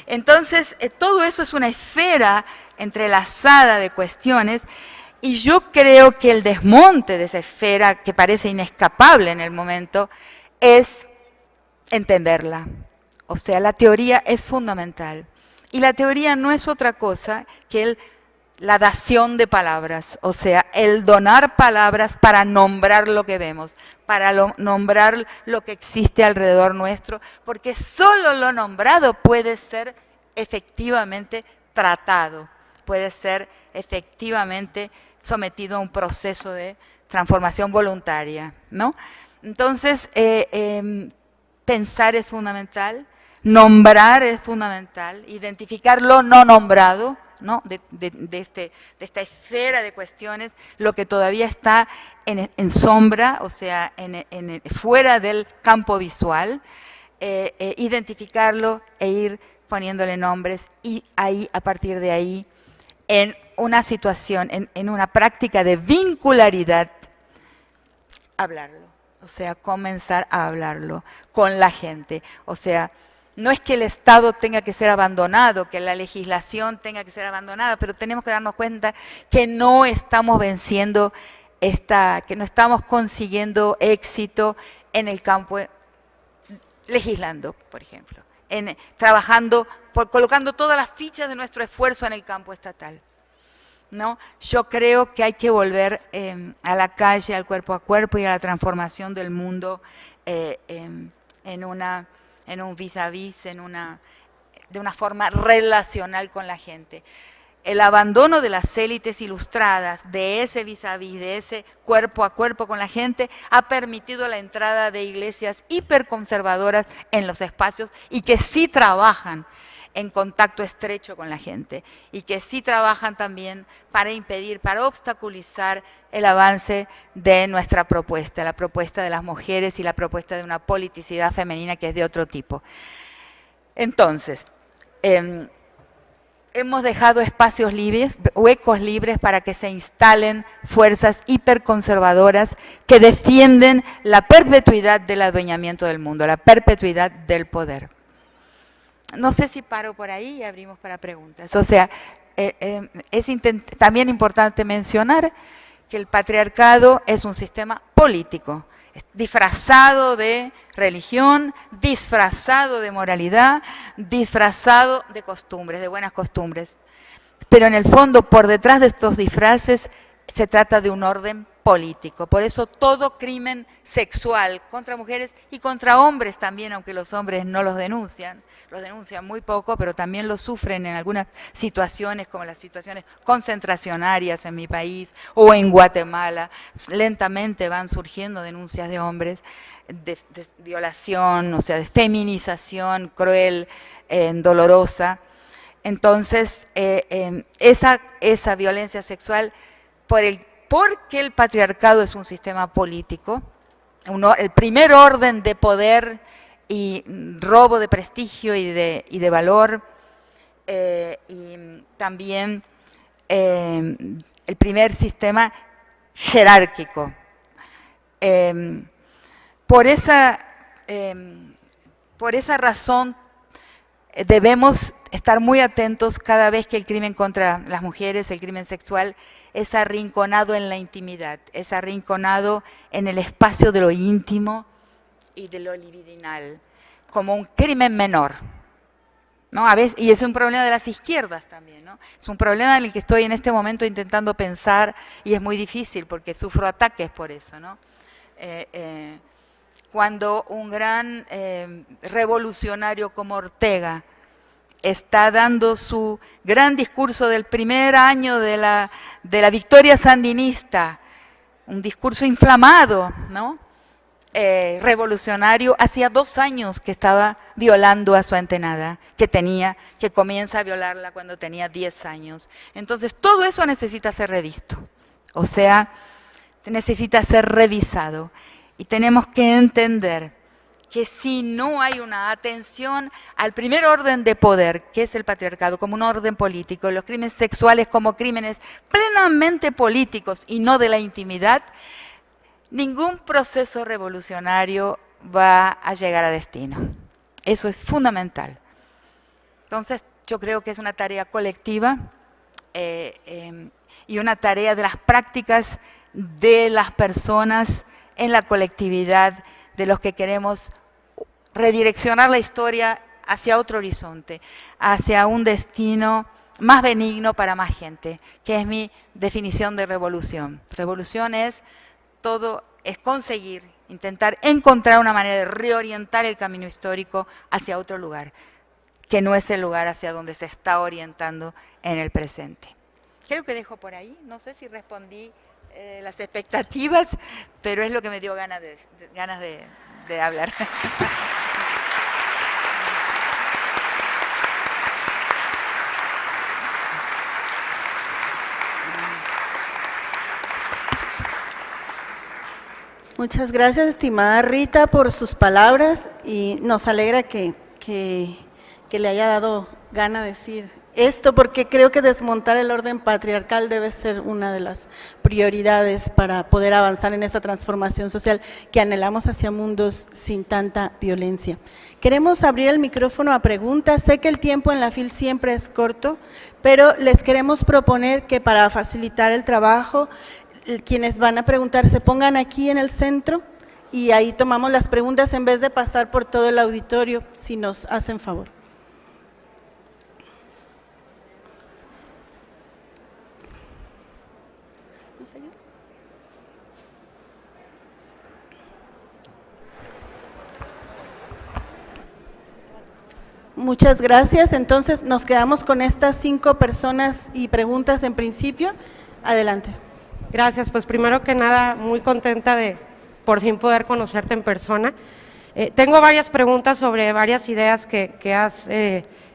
Entonces, todo eso es una esfera entrelazada de cuestiones y yo creo que el desmonte de esa esfera, que parece inescapable en el momento, es entenderla. O sea, la teoría es fundamental. Y la teoría no es otra cosa que la dación de palabras, o sea, el donar palabras para nombrar lo que vemos, para nombrar lo que existe alrededor nuestro, porque solo lo nombrado puede ser efectivamente tratado, puede ser efectivamente sometido a un proceso de transformación voluntaria, ¿no? Entonces, pensar es fundamental, nombrar es fundamental, identificar lo no nombrado, ¿no? de esta esfera de cuestiones, lo que todavía está en sombra, o sea, fuera del campo visual, identificarlo e ir poniéndole nombres y ahí, a partir de ahí, en una situación, en una práctica de vincularidad, hablarlo. O sea, comenzar a hablarlo con la gente. O sea, no es que el Estado tenga que ser abandonado, que la legislación tenga que ser abandonada, pero tenemos que darnos cuenta que no estamos venciendo que no estamos consiguiendo éxito en el campo legislando, por ejemplo, trabajando, colocando todas las fichas de nuestro esfuerzo en el campo estatal. ¿No? Yo creo que hay que volver a la calle, al cuerpo a cuerpo y a la transformación del mundo en un vis-a-vis, de una forma relacional con la gente. El abandono de las élites ilustradas, de ese vis-a-vis, de ese cuerpo a cuerpo con la gente, ha permitido la entrada de iglesias hiperconservadoras en los espacios y que sí trabajan en contacto estrecho con la gente y que sí trabajan también para impedir, para obstaculizar el avance de nuestra propuesta, la propuesta de las mujeres y la propuesta de una politicidad femenina que es de otro tipo. Entonces, hemos dejado espacios libres, huecos libres para que se instalen fuerzas hiperconservadoras que defienden la perpetuidad del adueñamiento del mundo, la perpetuidad del poder. No sé si paro por ahí y abrimos para preguntas. O sea, es también importante mencionar que el patriarcado es un sistema político, disfrazado de religión, disfrazado de moralidad, disfrazado de costumbres, de buenas costumbres. Pero en el fondo, por detrás de estos disfraces, se trata de un orden político. Por eso todo crimen sexual contra mujeres y contra hombres también, aunque los hombres no los denuncian muy poco, pero también lo sufren en algunas situaciones, como las situaciones concentracionarias en mi país o en Guatemala. Lentamente van surgiendo denuncias de hombres de violación, o sea, de feminización cruel, dolorosa. Entonces, esa violencia sexual, por el porque el patriarcado es un sistema político, el primer orden de poder y robo de prestigio y de valor, y también el primer sistema jerárquico. Por esa razón debemos estar muy atentos cada vez que el crimen contra las mujeres, el crimen sexual, es arrinconado en la intimidad, es arrinconado en el espacio de lo íntimo y de lo libidinal, como un crimen menor, ¿no? A veces, y es un problema de las izquierdas también, ¿no? Es un problema en el que estoy en este momento intentando pensar y es muy difícil porque sufro ataques por eso, ¿no? Cuando un gran revolucionario como Ortega está dando su gran discurso del primer año de la victoria sandinista, un discurso inflamado, ¿no? Revolucionario, hacía 2 años que estaba violando a su antenada, que comienza a violarla cuando tenía 10 años. Entonces, todo eso necesita ser revisto, o sea, necesita ser revisado. Y tenemos que entender que si no hay una atención al primer orden de poder, que es el patriarcado, como un orden político, los crímenes sexuales como crímenes plenamente políticos y no de la intimidad, ningún proceso revolucionario va a llegar a destino. Eso es fundamental. Entonces, yo creo que es una tarea colectiva y una tarea de las prácticas de las personas en la colectividad, de los que queremos redireccionar la historia hacia otro horizonte, hacia un destino más benigno para más gente, que es mi definición de revolución. Revolución es conseguir, intentar encontrar una manera de reorientar el camino histórico hacia otro lugar, que no es el lugar hacia donde se está orientando en el presente. Creo que dejo por ahí, no sé si respondí las expectativas, pero es lo que me dio ganas de hablar. Muchas gracias, estimada Rita, por sus palabras, y nos alegra que le haya dado gana decir esto, porque creo que desmontar el orden patriarcal debe ser una de las prioridades para poder avanzar en esa transformación social que anhelamos hacia mundos sin tanta violencia. Queremos abrir el micrófono a preguntas. Sé que el tiempo en la FIL siempre es corto, pero les queremos proponer que para facilitar el trabajo, quienes van a preguntar se pongan aquí en el centro y ahí tomamos las preguntas en vez de pasar por todo el auditorio, si nos hacen favor. Muchas gracias. Entonces nos quedamos con estas 5 personas y preguntas en principio. Adelante. Gracias, pues primero que nada muy contenta de por fin poder conocerte en persona. Tengo varias preguntas sobre varias ideas que has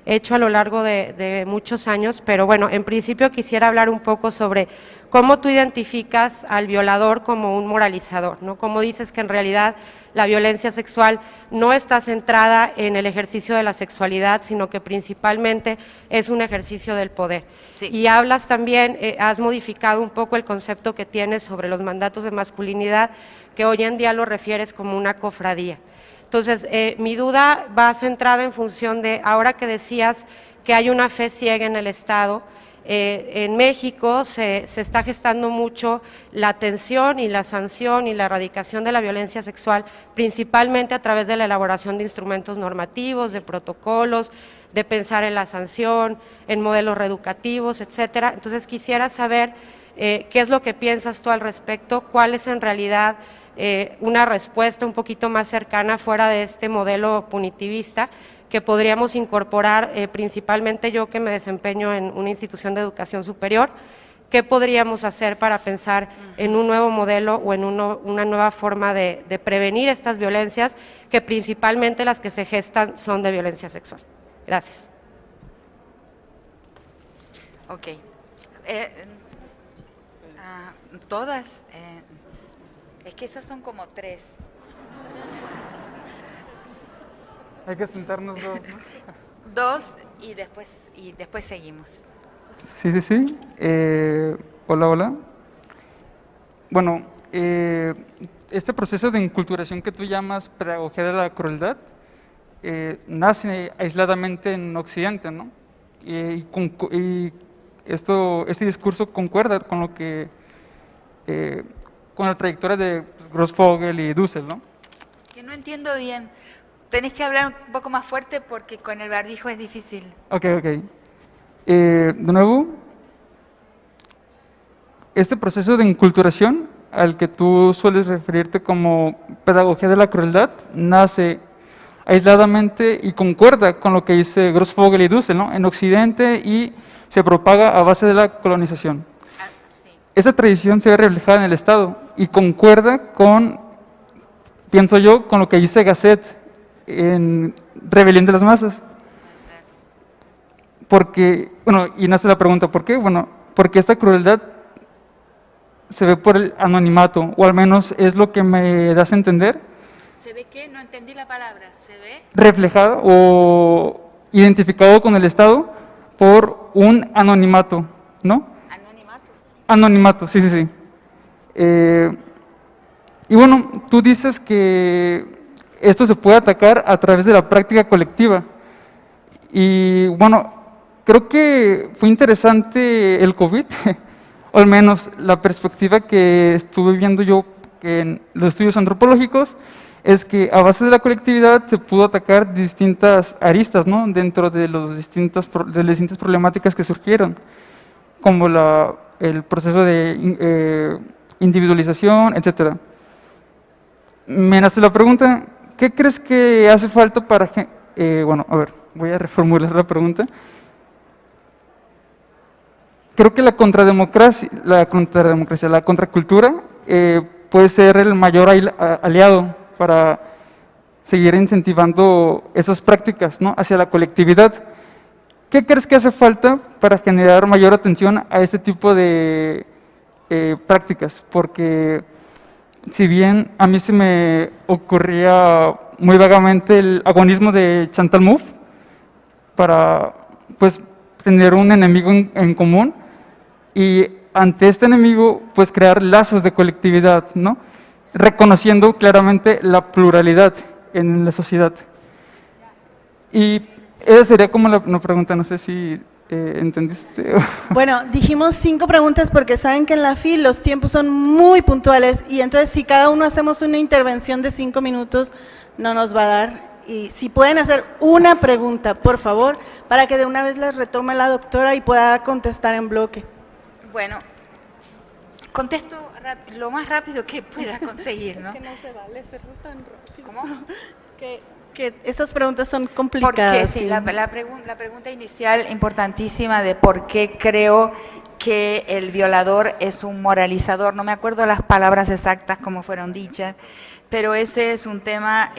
hecho a lo largo de muchos años, pero bueno, en principio quisiera hablar un poco sobre cómo tú identificas al violador como un moralizador, ¿no? Cómo dices que en realidad la violencia sexual no está centrada en el ejercicio de la sexualidad, sino que principalmente es un ejercicio del poder. Sí. Y hablas también, has modificado un poco el concepto que tienes sobre los mandatos de masculinidad, que hoy en día lo refieres como una cofradía. Entonces, mi duda va centrada en función de, ahora que decías que hay una fe ciega en el Estado, en México se está gestando mucho la atención y la sanción y la erradicación de la violencia sexual, principalmente a través de la elaboración de instrumentos normativos, de protocolos, de pensar en la sanción, en modelos reeducativos, etcétera. Entonces quisiera saber qué es lo que piensas tú al respecto, cuál es en realidad una respuesta un poquito más cercana fuera de este modelo punitivista que podríamos incorporar, principalmente yo que me desempeño en una institución de educación superior, ¿qué podríamos hacer para pensar en un nuevo modelo o en una nueva forma de prevenir estas violencias, que principalmente las que se gestan son de violencia sexual? Gracias. Ok. Todas. Es que esas son como 3. Hay que sentarnos 2, ¿no? 2 y después seguimos. Sí, sí, sí. Hola, hola. Bueno, este proceso de inculturación que tú llamas pedagogía de la crueldad nace aisladamente en Occidente, ¿no? Y este discurso concuerda con lo que con la trayectoria de Grossfogel y Dussel, ¿no? Que no entiendo bien. Tenés que hablar un poco más fuerte porque con el barbijo es difícil. Ok, ok. De nuevo, este proceso de inculturación al que tú sueles referirte como pedagogía de la crueldad nace aisladamente y concuerda con lo que dice Grossfogel y Dussel, ¿no? En Occidente, y se propaga a base de la colonización. Sí. Esa tradición se ve reflejada en el Estado y concuerda con, pienso yo, con lo que dice Gasset en Rebelión de las Masas. Porque, bueno, y nace la pregunta, ¿por qué? Bueno, porque esta crueldad se ve por el anonimato, o al menos es lo que me das a entender. ¿Se ve qué? No entendí la palabra. ¿Se ve? Reflejado o identificado con el Estado por un anonimato, ¿no? ¿Anonimato? Anonimato, sí, sí, sí. Y bueno, tú dices que esto se puede atacar a través de la práctica colectiva. Y bueno, creo que fue interesante el COVID, o al menos la perspectiva que estuve viendo yo en los estudios antropológicos, es que a base de la colectividad se pudo atacar distintas aristas, ¿no? Dentro de las distintas problemáticas que surgieron, como el proceso de individualización, etc. Me nace la pregunta, ¿qué crees que hace falta para... bueno, a ver, voy a reformular la pregunta. Creo que la contracultura puede ser el mayor aliado para seguir incentivando esas prácticas, ¿no? Hacia la colectividad. ¿Qué crees que hace falta para generar mayor atención a este tipo de prácticas? Porque si bien a mí se me ocurría muy vagamente el agonismo de Chantal Mouffe para, pues, tener un enemigo en común y ante este enemigo, pues, crear lazos de colectividad, ¿no? Reconociendo claramente la pluralidad en la sociedad. Y esa sería como la pregunta, no sé si entendiste. Bueno, dijimos 5 preguntas porque saben que en la FIL los tiempos son muy puntuales y entonces si cada uno hacemos una intervención de 5 minutos no nos va a dar. Y si pueden hacer una pregunta, por favor, para que de una vez les retome la doctora y pueda contestar en bloque. Bueno, contesto lo más rápido que pueda conseguir, ¿no? Es que no se vale hacerlo tan rápido. ¿Cómo? Que estas preguntas son complicadas. Porque sí, la pregunta inicial importantísima de por qué creo que el violador es un moralizador, no me acuerdo las palabras exactas como fueron dichas, pero ese es un tema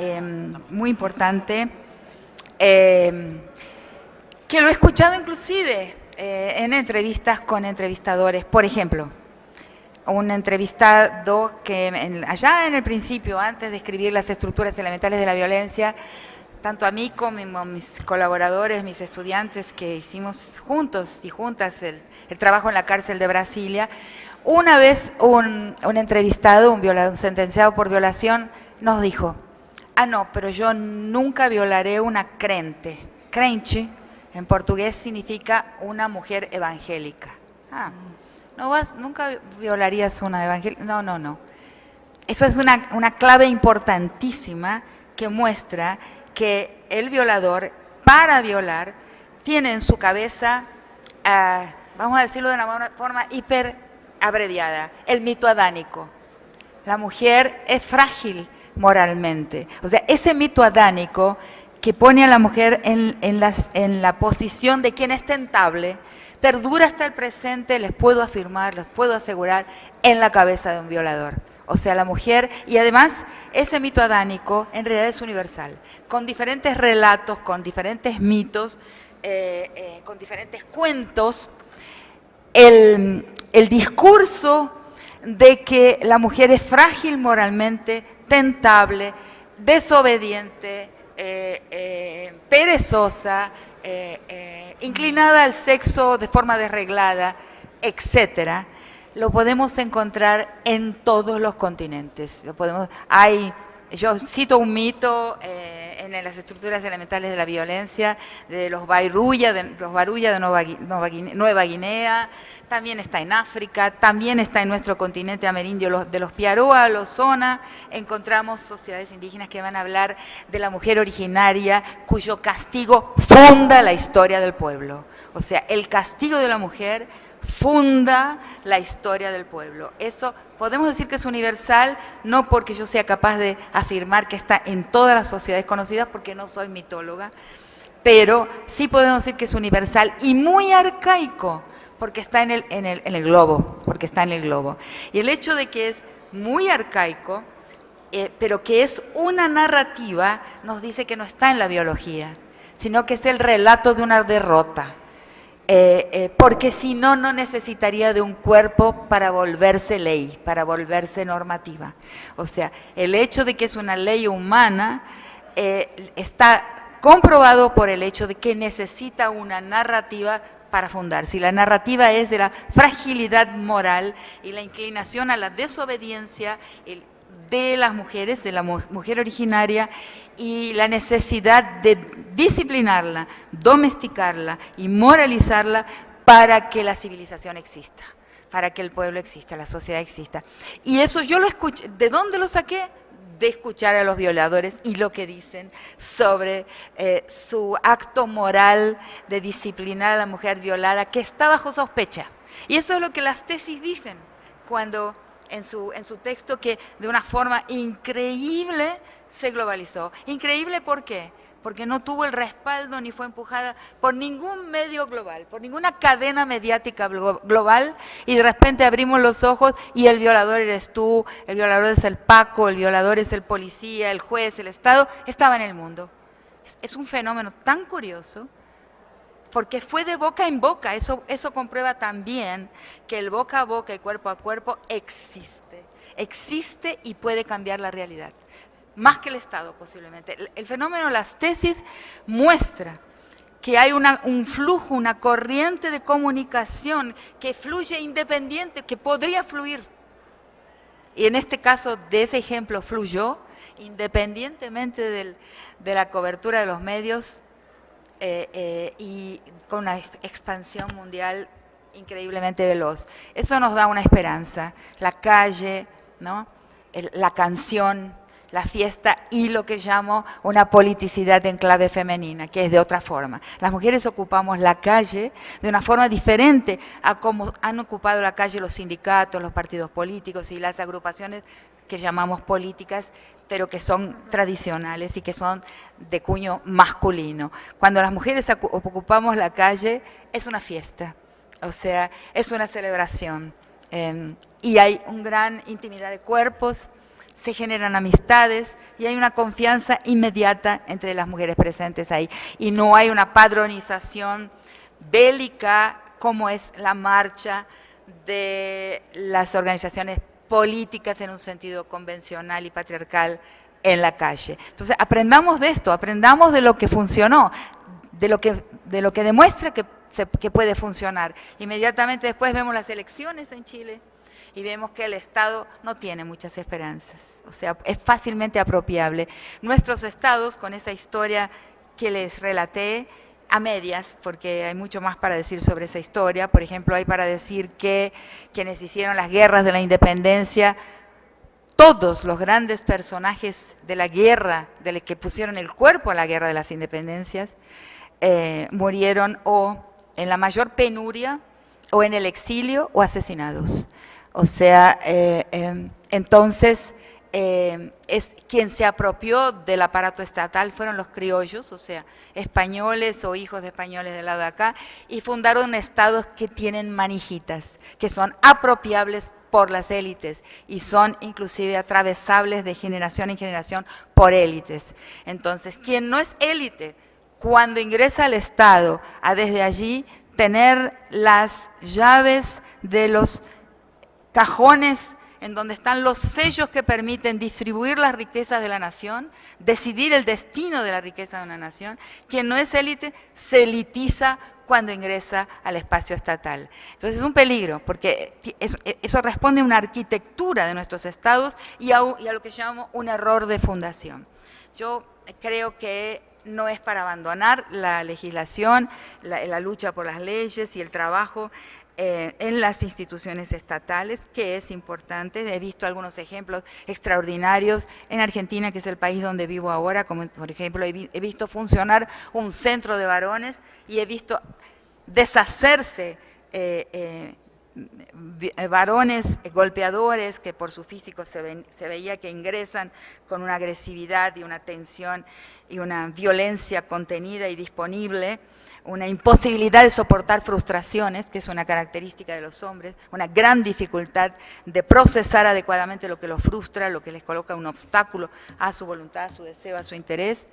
muy importante, que lo he escuchado inclusive en entrevistas con entrevistadores. Por ejemplo, un entrevistado que allá en el principio, antes de escribir las estructuras elementales de la violencia, tanto a mí como mis colaboradores, mis estudiantes que hicimos juntos y juntas el trabajo en la cárcel de Brasilia, una vez un entrevistado, un sentenciado por violación, nos dijo, no, pero yo nunca violaré una crente. Crente, en portugués, significa una mujer evangélica. Nunca violarías una evangélica. No. Eso es una clave importantísima que muestra que el violador, para violar, tiene en su cabeza, vamos a decirlo de una forma hiper abreviada, el mito adánico. La mujer es frágil moralmente. O sea, ese mito adánico que pone a la mujer en la posición de quien es tentable, perdura hasta el presente, les puedo afirmar, les puedo asegurar, en la cabeza de un violador. O sea, la mujer, y además ese mito adánico en realidad es universal, con diferentes relatos, con diferentes mitos, con diferentes cuentos. El discurso de que la mujer es frágil moralmente, tentable, desobediente, perezosa, inclinada al sexo de forma desreglada, etcétera, lo podemos encontrar en todos los continentes. Yo cito un mito en las estructuras elementales de la violencia de los Baruya de Nueva Guinea, también está en África, también está en nuestro continente amerindio de los Piaroa, los Zona. Encontramos sociedades indígenas que van a hablar de la mujer originaria cuyo castigo funda la historia del pueblo. O sea, el castigo de la mujer funda la historia del pueblo. Eso podemos decir que es universal, no porque yo sea capaz de afirmar que está en todas las sociedades conocidas, porque no soy mitóloga, pero sí podemos decir que es universal y muy arcaico, porque está en el globo, porque está en el globo. Y el hecho de que es muy arcaico, pero que es una narrativa, nos dice que no está en la biología, sino que es el relato de una derrota. Porque si no, no necesitaría de un cuerpo para volverse ley, para volverse normativa. O sea, el hecho de que es una ley humana está comprobado por el hecho de que necesita una narrativa para fundarse. Y la narrativa es de la fragilidad moral y la inclinación a la desobediencia de las mujeres, de la mujer originaria, y la necesidad de disciplinarla, domesticarla y moralizarla para que la civilización exista, para que el pueblo exista, la sociedad exista. Y eso yo lo escuché. ¿De dónde lo saqué? De escuchar a los violadores y lo que dicen sobre su acto moral de disciplinar a la mujer violada, que está bajo sospecha. Y eso es lo que las tesis dicen cuando en su texto, que de una forma increíble se globalizó. Increíble, ¿por qué? Porque no tuvo el respaldo ni fue empujada por ningún medio global, por ninguna cadena mediática global, y de repente abrimos los ojos y el violador eres tú, el violador es el Paco, el violador es el policía, el juez, el Estado, estaba en el mundo. Es un fenómeno tan curioso, porque fue de boca en boca. Eso comprueba también que el boca a boca y cuerpo a cuerpo existe y puede cambiar la realidad, más que el Estado posiblemente. El fenómeno, las tesis, muestra que hay un flujo, una corriente de comunicación que fluye independiente, que podría fluir. Y en este caso, de ese ejemplo, fluyó independientemente de la cobertura de los medios, y con una expansión mundial increíblemente veloz. Eso nos da una esperanza. La calle, ¿no? La canción, la fiesta y lo que llamo una politicidad en clave femenina, que es de otra forma. Las mujeres ocupamos la calle de una forma diferente a como han ocupado la calle los sindicatos, los partidos políticos y las agrupaciones que llamamos políticas, pero que son tradicionales y que son de cuño masculino. Cuando las mujeres ocupamos la calle, es una fiesta, o sea, es una celebración, y hay una gran intimidad de cuerpos, se generan amistades y hay una confianza inmediata entre las mujeres presentes ahí. Y no hay una padronización bélica como es la marcha de las organizaciones políticas en un sentido convencional y patriarcal en la calle. Entonces, aprendamos de esto, aprendamos de lo que funcionó, de lo que demuestra que puede funcionar. Inmediatamente después vemos las elecciones en Chile y vemos que el Estado no tiene muchas esperanzas, o sea, es fácilmente apropiable. Nuestros estados, con esa historia que les relaté, a medias, porque hay mucho más para decir sobre esa historia. Por ejemplo, hay para decir que quienes hicieron las guerras de la independencia, todos los grandes personajes de la guerra, de los que pusieron el cuerpo a la guerra de las independencias, murieron o en la mayor penuria, o en el exilio, o asesinados. O sea, entonces, es quien se apropió del aparato estatal fueron los criollos, o sea, españoles o hijos de españoles del lado de acá, y fundaron estados que tienen manijitas, que son apropiables por las élites y son inclusive atravesables de generación en generación por élites. Entonces, quien no es élite, cuando ingresa al Estado, a desde allí tener las llaves de los cajones en donde están los sellos que permiten distribuir las riquezas de la nación, decidir el destino de la riqueza de una nación. Quien no es élite se elitiza cuando ingresa al espacio estatal. Entonces es un peligro, porque eso responde a una arquitectura de nuestros estados y a lo que llamamos un error de fundación. Yo creo que no es para abandonar la legislación, la lucha por las leyes y el trabajo en las instituciones estatales, que es importante. He visto algunos ejemplos extraordinarios en Argentina, que es el país donde vivo ahora, como por ejemplo he visto funcionar un centro de varones y he visto deshacerse varones golpeadores que por su físico se veía que ingresan con una agresividad y una tensión y una violencia contenida y disponible, una imposibilidad de soportar frustraciones, que es una característica de los hombres, una gran dificultad de procesar adecuadamente lo que los frustra, lo que les coloca un obstáculo a su voluntad, a su deseo, a su interés.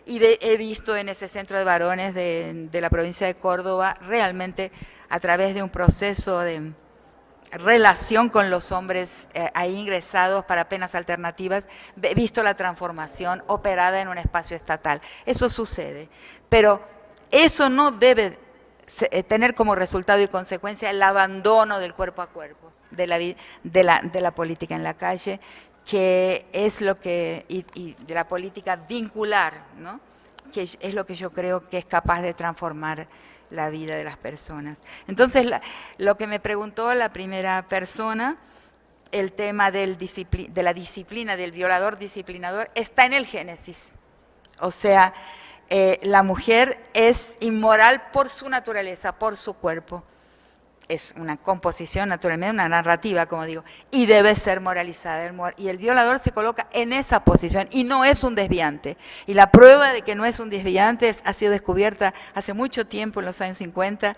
Y he visto en ese centro de varones de la provincia de Córdoba, realmente a través de un proceso de relación con los hombres ahí ingresados para penas alternativas, he visto la transformación operada en un espacio estatal. Eso sucede, pero eso no debe tener como resultado y consecuencia el abandono del cuerpo a cuerpo, de la política en la calle, que es lo que, y de la política vincular, ¿no? Que es lo que yo creo que es capaz de transformar la vida de las personas. Entonces, lo que me preguntó la primera persona, el tema de la disciplina, del violador disciplinador, está en el Génesis. O sea, la mujer es inmoral por su naturaleza, por su cuerpo. Es una composición, naturalmente, una narrativa, como digo, y debe ser moralizada. Y el violador se coloca en esa posición y no es un desviante. Y la prueba de que no es un desviante ha sido descubierta hace mucho tiempo, en los años 50,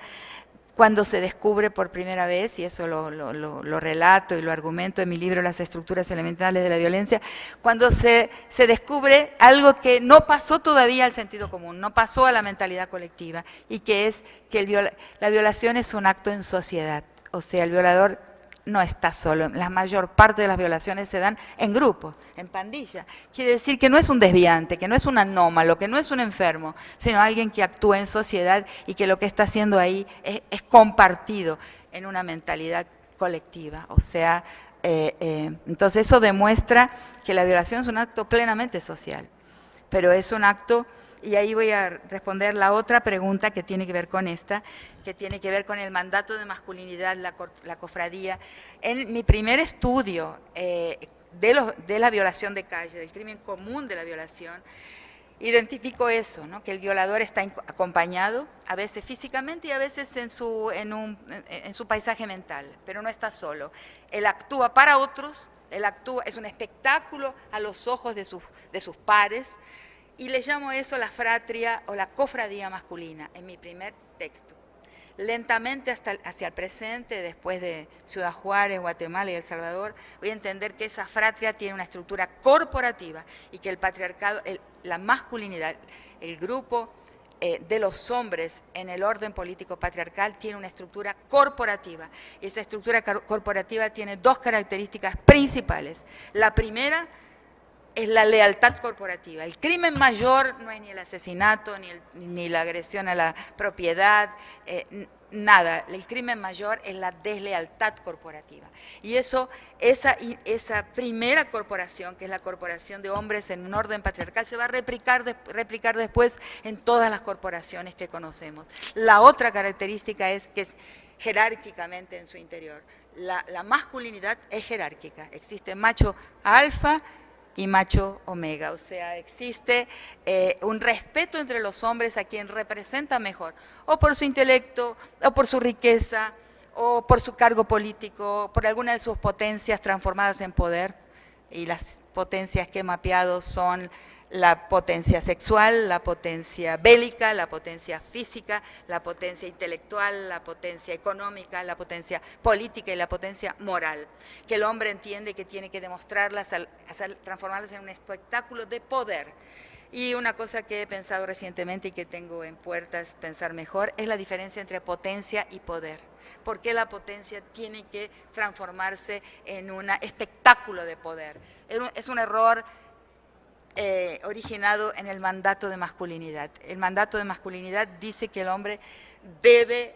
cuando se descubre por primera vez, y eso lo relato y lo argumento en mi libro Las estructuras elementales de la violencia, cuando se descubre algo que no pasó todavía al sentido común, no pasó a la mentalidad colectiva, y que es que la violación es un acto en sociedad. O sea, el violador no está solo. La mayor parte de las violaciones se dan en grupo, en pandilla. Quiere decir que no es un desviante, que no es un anómalo, que no es un enfermo, sino alguien que actúa en sociedad y que lo que está haciendo ahí es compartido en una mentalidad colectiva. O sea, entonces eso demuestra que la violación es un acto plenamente social, pero es un acto. Y ahí voy a responder la otra pregunta que tiene que ver con esta, que tiene que ver con el mandato de masculinidad, la cofradía. En mi primer estudio de la violación de calle, del crimen común de la violación, identifico eso, ¿no? Que el violador está acompañado, a veces físicamente y a veces en su paisaje mental, pero no está solo. Él actúa para otros, es un espectáculo a los ojos de sus pares. Y le llamo eso la fratria o la cofradía masculina en mi primer texto. Lentamente hacia el presente, después de Ciudad Juárez, Guatemala y El Salvador, voy a entender que esa fratria tiene una estructura corporativa y que el patriarcado, la masculinidad, el grupo de los hombres en el orden político patriarcal tiene una estructura corporativa. Y esa estructura corporativa tiene dos características principales. La primera es la lealtad corporativa. El crimen mayor no es ni el asesinato, ni la agresión a la propiedad, nada. El crimen mayor es la deslealtad corporativa. Y esa primera corporación, que es la corporación de hombres en un orden patriarcal, se va a replicar después en todas las corporaciones que conocemos. La otra característica es que es jerárquicamente en su interior. La masculinidad es jerárquica. Existe macho alfa y macho omega, o sea, existe un respeto entre los hombres a quien representa mejor, o por su intelecto, o por su riqueza, o por su cargo político, por alguna de sus potencias transformadas en poder, y las potencias que he mapeado son la potencia sexual, la potencia bélica, la potencia física, la potencia intelectual, la potencia económica, la potencia política y la potencia moral, que el hombre entiende que tiene que demostrarlas, transformarlas en un espectáculo de poder. Y una cosa que he pensado recientemente y que tengo en puertas pensar mejor es la diferencia entre potencia y poder. ¿Por qué la potencia tiene que transformarse en un espectáculo de poder? Es un error originado en el mandato de masculinidad. El mandato de masculinidad dice que el hombre debe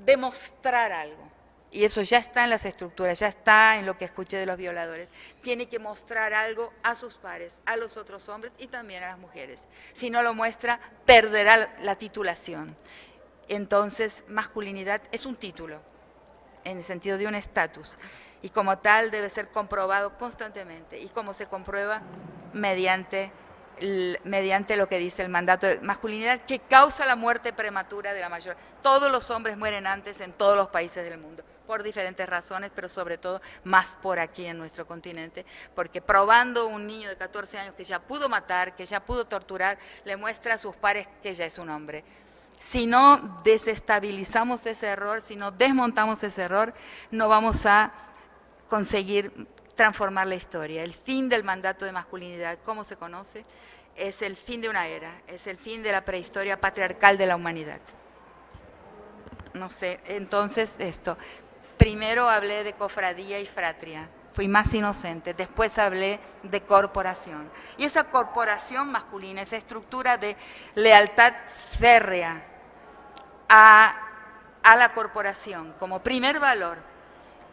demostrar algo. Y eso ya está en las estructuras, ya está en lo que escuché de los violadores. Tiene que mostrar algo a sus pares, a los otros hombres y también a las mujeres. Si no lo muestra, perderá la titulación. Entonces, masculinidad es un título, en el sentido de un estatus. Y como tal debe ser comprobado constantemente. ¿Y cómo se comprueba? Mediante lo que dice el mandato de masculinidad, que causa la muerte prematura de la mayoría. Todos los hombres mueren antes en todos los países del mundo, por diferentes razones, pero sobre todo más por aquí en nuestro continente, porque probando un niño de 14 años que ya pudo matar, que ya pudo torturar, le muestra a sus pares que ya es un hombre. Si no desestabilizamos ese error, si no desmontamos ese error, no vamos a conseguir transformar la historia. El fin del mandato de masculinidad, ¿cómo se conoce? Es el fin de una era, es el fin de la prehistoria patriarcal de la humanidad. No sé, entonces esto. Primero hablé de cofradía y fratria, fui más inocente, después hablé de corporación. Y esa corporación masculina, esa estructura de lealtad férrea a la corporación como primer valor,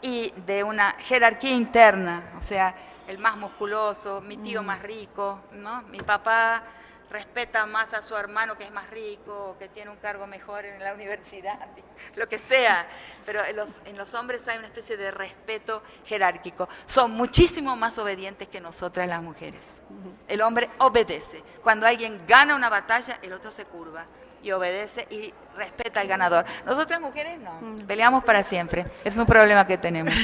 y de una jerarquía interna, o sea, el más musculoso, mi tío más rico, ¿no? Mi papá respeta más a su hermano que es más rico, que tiene un cargo mejor en la universidad, lo que sea, pero en los hombres hay una especie de respeto jerárquico. Son muchísimo más obedientes que nosotras las mujeres. El hombre obedece. Cuando alguien gana una batalla, el otro se curva y obedece y respeta al ganador. Nosotras mujeres no, peleamos para siempre. Es un problema que tenemos.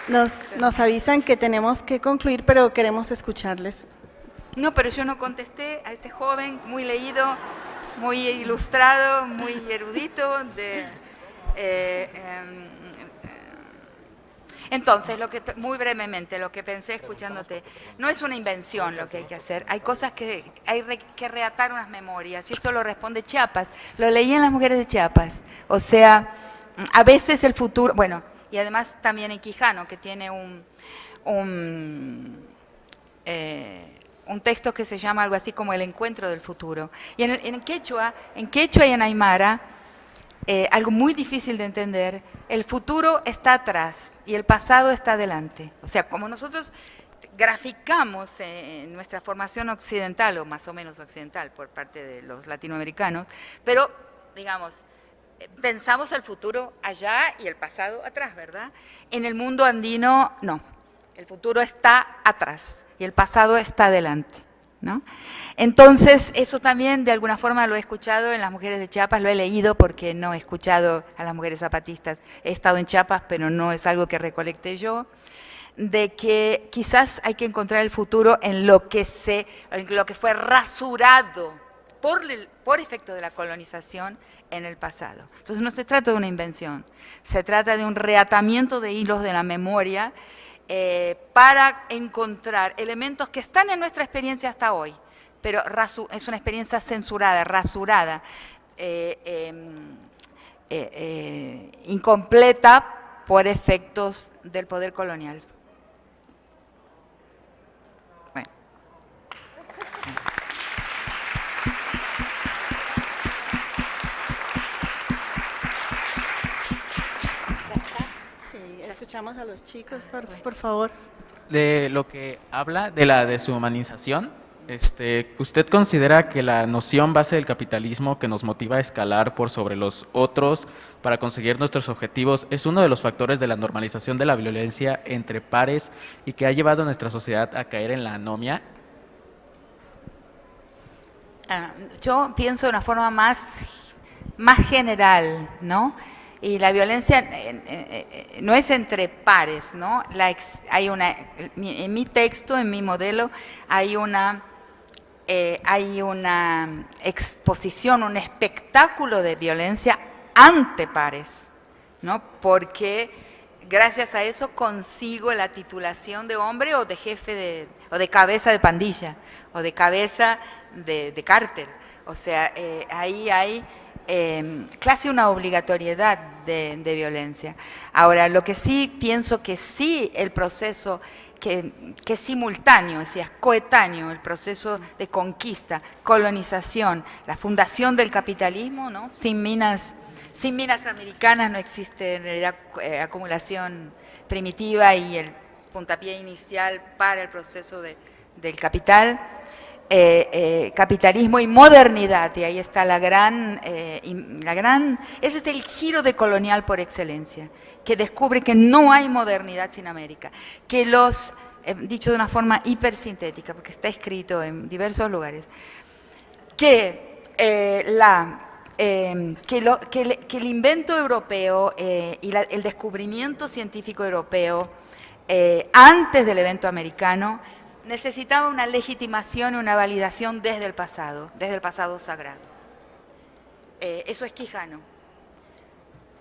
Nos avisan que tenemos que concluir, pero queremos escucharles. No, pero yo no contesté a este joven muy leído, muy ilustrado, muy erudito. Entonces, muy brevemente, lo que pensé escuchándote, no es una invención lo que hay que hacer. Hay cosas que hay que reatar unas memorias, y eso lo responde Chiapas. Lo leí en Las Mujeres de Chiapas. O sea, a veces el futuro, bueno, y además también en Quijano, que tiene un texto que se llama algo así como El Encuentro del Futuro. Y en quechua y en aymara, algo muy difícil de entender, el futuro está atrás y el pasado está adelante. O sea, como nosotros graficamos en nuestra formación occidental, o más o menos occidental por parte de los latinoamericanos, pero, digamos, pensamos el futuro allá y el pasado atrás, ¿verdad? En el mundo andino, no. El futuro está atrás y el pasado está adelante, ¿no? Entonces, eso también de alguna forma lo he escuchado en Las Mujeres de Chiapas, lo he leído porque no he escuchado a las mujeres zapatistas. He estado en Chiapas, pero no es algo que recolecté yo, de que quizás hay que encontrar el futuro en lo que fue rasurado por efecto de la colonización en el pasado. Entonces no se trata de una invención, se trata de un reatamiento de hilos de la memoria para encontrar elementos que están en nuestra experiencia hasta hoy, pero es una experiencia censurada, rasurada, incompleta por efectos del poder colonial. Bueno. Escuchamos a los chicos, por favor. De lo que habla de la deshumanización, ¿usted considera que la noción base del capitalismo que nos motiva a escalar por sobre los otros para conseguir nuestros objetivos es uno de los factores de la normalización de la violencia entre pares y que ha llevado a nuestra sociedad a caer en la anomia? Yo pienso de una forma más general, ¿no? Y la violencia no es entre pares, ¿no? En mi texto, en mi modelo, hay una hay una exposición, un espectáculo de violencia ante pares, ¿no? Porque gracias a eso consigo la titulación de hombre o de jefe o de cabeza de pandilla o de cabeza de cártel. O sea, ahí hay casi una obligatoriedad de violencia. Ahora, lo que sí pienso que sí el proceso que es simultáneo, es decir, es coetáneo, el proceso de conquista, colonización, la fundación del capitalismo, ¿no? Sin minas americanas no existe en realidad acumulación primitiva y el puntapié inicial para el proceso del capital. Capitalismo y modernidad, y ahí está ese es el giro de colonial por excelencia, que descubre que no hay modernidad sin América, que dicho de una forma hipersintética, porque está escrito en diversos lugares, que el invento europeo y el descubrimiento científico europeo antes del evento americano necesitaba una legitimación, una validación desde el pasado sagrado. Eso es Quijano.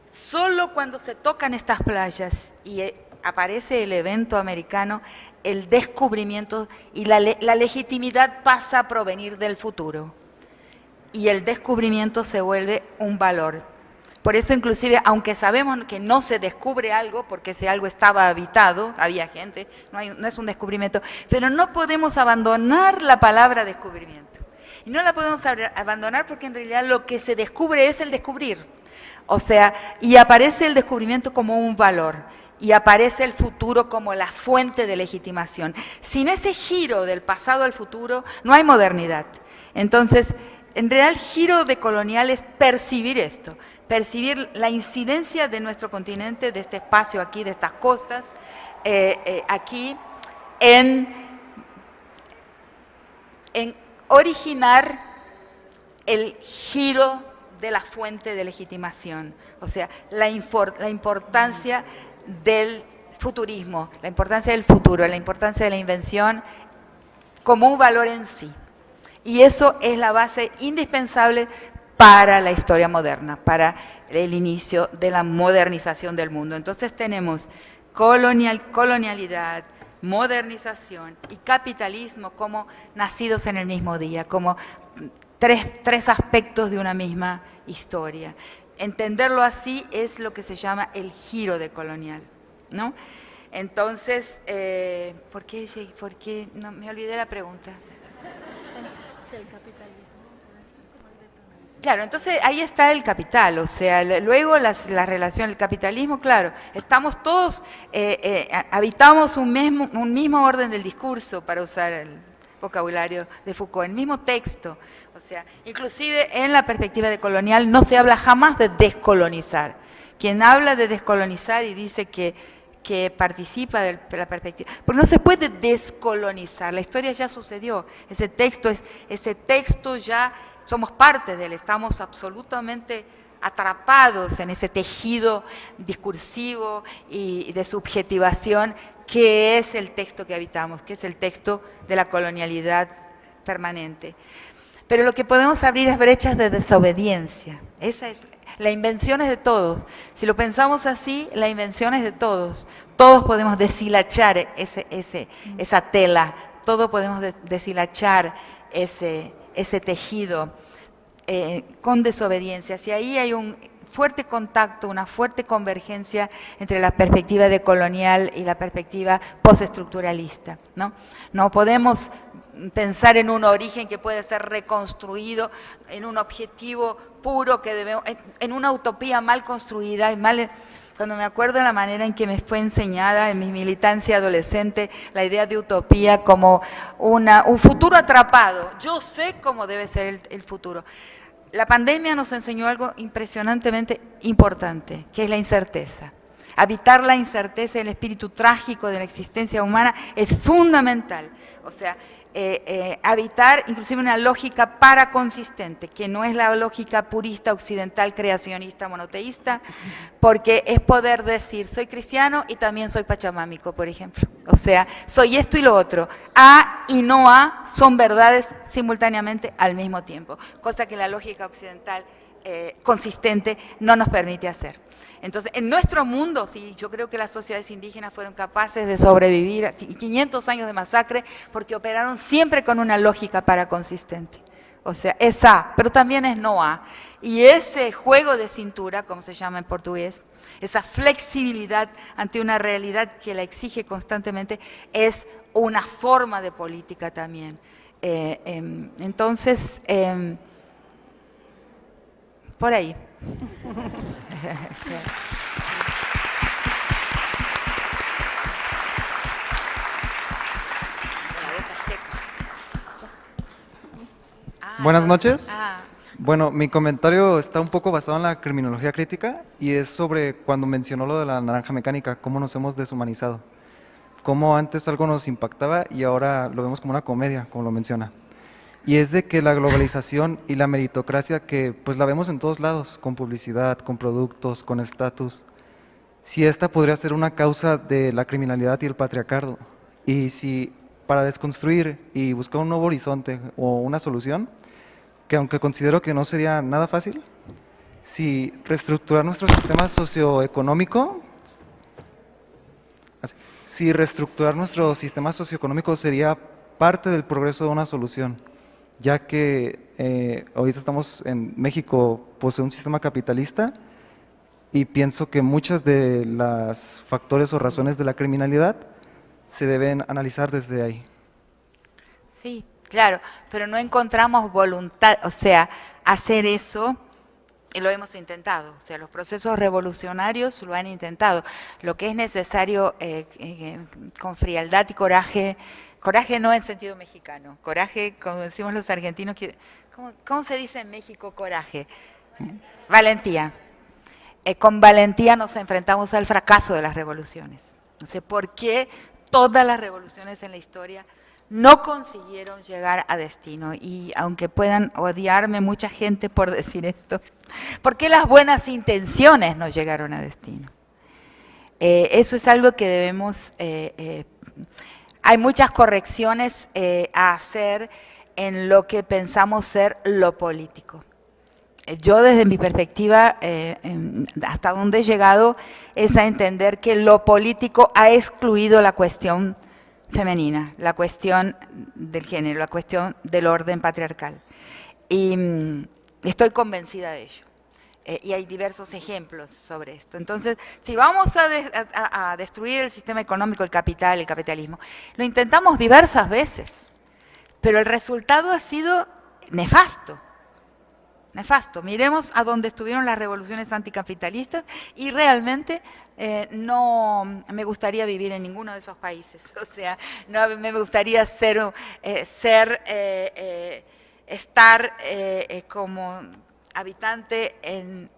Solo cuando se tocan estas playas y aparece el evento americano, el descubrimiento y la legitimidad pasa a provenir del futuro. Y el descubrimiento se vuelve un valor. Por eso, inclusive, aunque sabemos que no se descubre algo, porque ese algo estaba habitado, había gente, no es un descubrimiento, pero no podemos abandonar la palabra descubrimiento. Y no la podemos abandonar porque en realidad lo que se descubre es el descubrir. O sea, y aparece el descubrimiento como un valor, y aparece el futuro como la fuente de legitimación. Sin ese giro del pasado al futuro, no hay modernidad. Entonces, en realidad el giro de colonial es percibir esto, percibir la incidencia de nuestro continente, de este espacio aquí, de estas costas, aquí, en originar el giro de la fuente de legitimación, o sea, la importancia del futurismo, la importancia del futuro, la importancia de la invención como un valor en sí. Y eso es la base indispensable para la historia moderna, para el inicio de la modernización del mundo. Entonces tenemos colonialidad, modernización y capitalismo como nacidos en el mismo día, como tres aspectos de una misma historia. Entenderlo así es lo que se llama el giro de colonial, ¿no? Entonces, ¿por qué? No, me olvidé la pregunta. Claro, entonces ahí está el capital, o sea, luego la relación, el capitalismo, claro, estamos todos, habitamos un mismo orden del discurso, para usar el vocabulario de Foucault, el mismo texto, o sea, inclusive en la perspectiva de colonial no se habla jamás de descolonizar. Quien habla de descolonizar y dice que participa de la perspectiva, porque no se puede descolonizar, la historia ya sucedió, ese texto ya somos parte de él, estamos absolutamente atrapados en ese tejido discursivo y de subjetivación que es el texto que habitamos, que es el texto de la colonialidad permanente. Pero lo que podemos abrir es brechas de desobediencia, la invención es de todos. Si lo pensamos así, la invención es de todos. Todos podemos deshilachar esa tela, todos podemos deshilachar ese tejido con desobediencias. Y ahí hay un fuerte contacto, una fuerte convergencia entre la perspectiva de colonial y la perspectiva postestructuralista, ¿no? No podemos pensar en un origen que puede ser reconstruido, en un objetivo puro que debemos, en una utopía mal construida, cuando me acuerdo de la manera en que me fue enseñada en mi militancia adolescente, la idea de utopía como un futuro atrapado. Yo sé cómo debe ser el futuro. La pandemia nos enseñó algo impresionantemente importante, que es la incerteza. Habitar la incerteza y el espíritu trágico de la existencia humana es fundamental. O sea, habitar inclusive una lógica paraconsistente, que no es la lógica purista, occidental, creacionista, monoteísta, porque es poder decir, soy cristiano y también soy pachamámico, por ejemplo. O sea, soy esto y lo otro. A y no A son verdades simultáneamente al mismo tiempo, cosa que la lógica occidental consistente no nos permite hacer. Entonces, en nuestro mundo, sí, yo creo que las sociedades indígenas fueron capaces de sobrevivir a 500 años de masacre porque operaron siempre con una lógica paraconsistente. O sea, es A, pero también es no A. Y ese juego de cintura, como se llama en portugués, esa flexibilidad ante una realidad que la exige constantemente, es una forma de política también. Entonces, por ahí. Buenas noches. Bueno, mi comentario está un poco basado en la criminología crítica y es sobre cuando mencionó lo de la naranja mecánica, cómo nos hemos deshumanizado, cómo antes algo nos impactaba y ahora lo vemos como una comedia, como lo menciona. Y es de que la globalización y la meritocracia, que pues la vemos en todos lados, con publicidad, con productos, con estatus, si esta podría ser una causa de la criminalidad y el patriarcado, y si para desconstruir y buscar un nuevo horizonte o una solución, que aunque considero que no sería nada fácil, si reestructurar nuestro sistema socioeconómico, sería parte del progreso de una solución, ya que ahorita estamos en México, posee un sistema capitalista y pienso que muchas de las factores o razones de la criminalidad se deben analizar desde ahí. Sí, claro, pero no encontramos voluntad, o sea, hacer eso, y lo hemos intentado, o sea, los procesos revolucionarios lo han intentado. Lo que es necesario con frialdad y coraje, coraje no en sentido mexicano, coraje, como decimos los argentinos, ¿cómo se dice en México coraje? Valentía. Con valentía nos enfrentamos al fracaso de las revoluciones. No sé por qué todas las revoluciones en la historia no consiguieron llegar a destino. Y aunque puedan odiarme mucha gente por decir esto, ¿por qué las buenas intenciones no llegaron a destino? Eso es algo que debemos... hay muchas correcciones a hacer en lo que pensamos ser lo político. Yo desde mi perspectiva, hasta donde he llegado, es a entender que lo político ha excluido la cuestión femenina, la cuestión del género, la cuestión del orden patriarcal. Y estoy convencida de ello. Y hay diversos ejemplos sobre esto. Entonces, si vamos a destruir el sistema económico, el capital, el capitalismo, lo intentamos diversas veces, pero el resultado ha sido nefasto. Nefasto. Miremos a dónde estuvieron las revoluciones anticapitalistas y realmente no me gustaría vivir en ninguno de esos países. O sea, no me gustaría estar como habitante en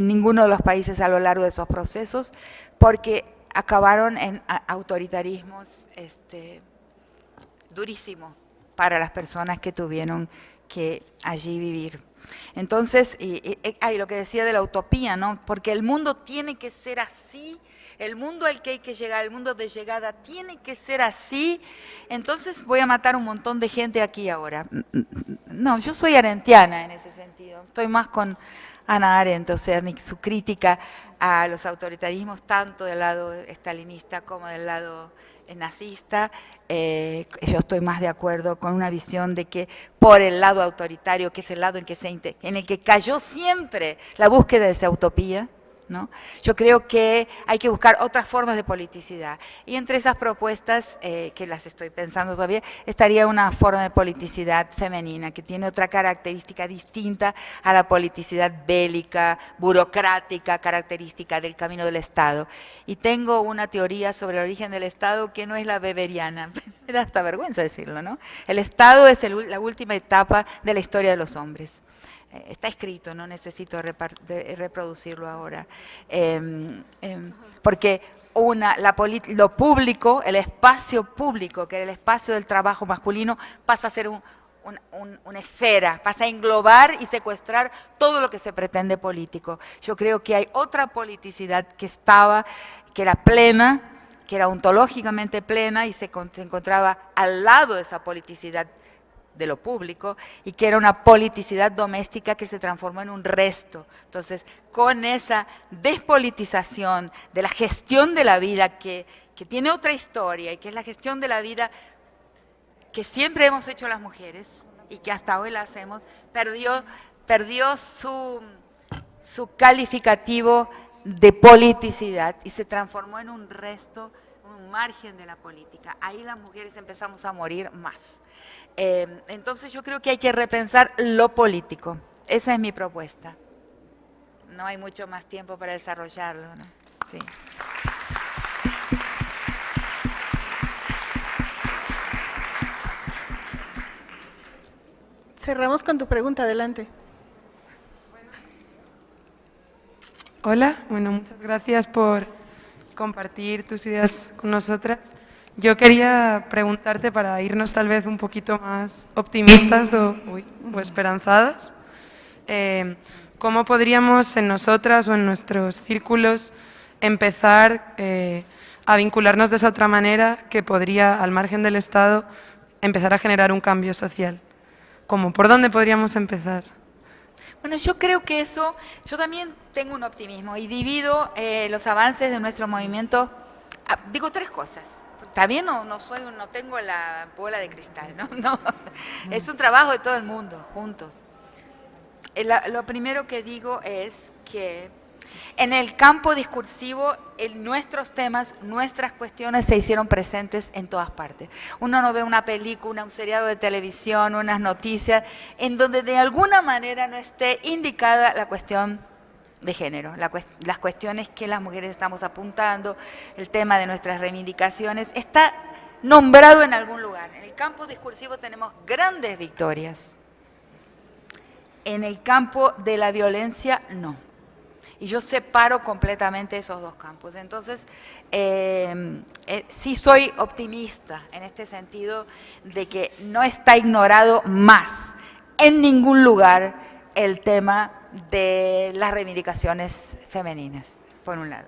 ninguno de los países a lo largo de esos procesos, porque acabaron en autoritarismos durísimos para las personas que tuvieron que allí vivir. Entonces, hay lo que decía de la utopía, ¿no? Porque el mundo tiene que ser así, el mundo al que hay que llegar, el mundo de llegada tiene que ser así, entonces voy a matar un montón de gente aquí ahora. No, yo soy arendtiana en ese sentido, estoy más con Hannah Arendt, o sea, su crítica a los autoritarismos, tanto del lado estalinista como del lado nazista. Yo estoy más de acuerdo con una visión de que por el lado autoritario, que es el lado en el que cayó siempre la búsqueda de esa utopía, ¿no? Yo creo que hay que buscar otras formas de politicidad. Y entre esas propuestas, que las estoy pensando todavía, estaría una forma de politicidad femenina, que tiene otra característica distinta a la politicidad bélica, burocrática, característica del camino del Estado. Y tengo una teoría sobre el origen del Estado que no es la weberiana. Me da hasta vergüenza decirlo, ¿no? El Estado es la última etapa de la historia de los hombres. Está escrito, no necesito reproducirlo ahora. Porque lo público, el espacio público, que era el espacio del trabajo masculino, pasa a ser una esfera, pasa a englobar y secuestrar todo lo que se pretende político. Yo creo que hay otra politicidad que era plena, que era ontológicamente plena y se encontraba al lado de esa politicidad de lo público, y que era una politicidad doméstica que se transformó en un resto. Entonces, con esa despolitización de la gestión de la vida, que tiene otra historia, y que es la gestión de la vida que siempre hemos hecho las mujeres, y que hasta hoy la hacemos, perdió su calificativo de politicidad, y se transformó en un resto, un margen de la política. Ahí las mujeres empezamos a morir más. Entonces yo creo que hay que repensar lo político. Esa es mi propuesta. No hay mucho más tiempo para desarrollarlo, ¿no? Sí. Cerramos con tu pregunta, adelante. Hola, bueno, muchas gracias por compartir tus ideas con nosotras. Yo quería preguntarte, para irnos tal vez un poquito más optimistas o esperanzadas, ¿cómo podríamos en nosotras o en nuestros círculos empezar a vincularnos de esa otra manera que podría, al margen del Estado, empezar a generar un cambio social? ¿Por dónde podríamos empezar? Bueno, yo creo que yo también tengo un optimismo y divido los avances de nuestro movimiento, digo tres cosas. También no tengo la bola de cristal, ¿no? No, es un trabajo de todo el mundo, juntos. Lo primero que digo es que en el campo discursivo, nuestros temas, nuestras cuestiones se hicieron presentes en todas partes. Uno no ve una película, un seriado de televisión, unas noticias, en donde de alguna manera no esté indicada la cuestión de género, las cuestiones que las mujeres estamos apuntando, el tema de nuestras reivindicaciones, está nombrado en algún lugar. En el campo discursivo tenemos grandes victorias. En el campo de la violencia, no. Y yo separo completamente esos dos campos. Entonces, sí soy optimista en este sentido de que no está ignorado más en ningún lugar el tema de las reivindicaciones femeninas, por un lado.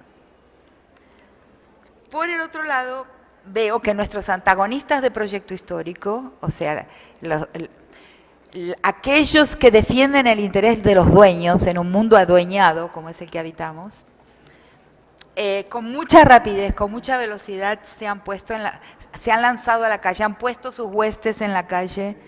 Por el otro lado, veo que nuestros antagonistas de proyecto histórico, o sea, aquellos que defienden el interés de los dueños en un mundo adueñado, como es el que habitamos, con mucha rapidez, con mucha velocidad se han lanzado a la calle, han puesto sus huestes en la calle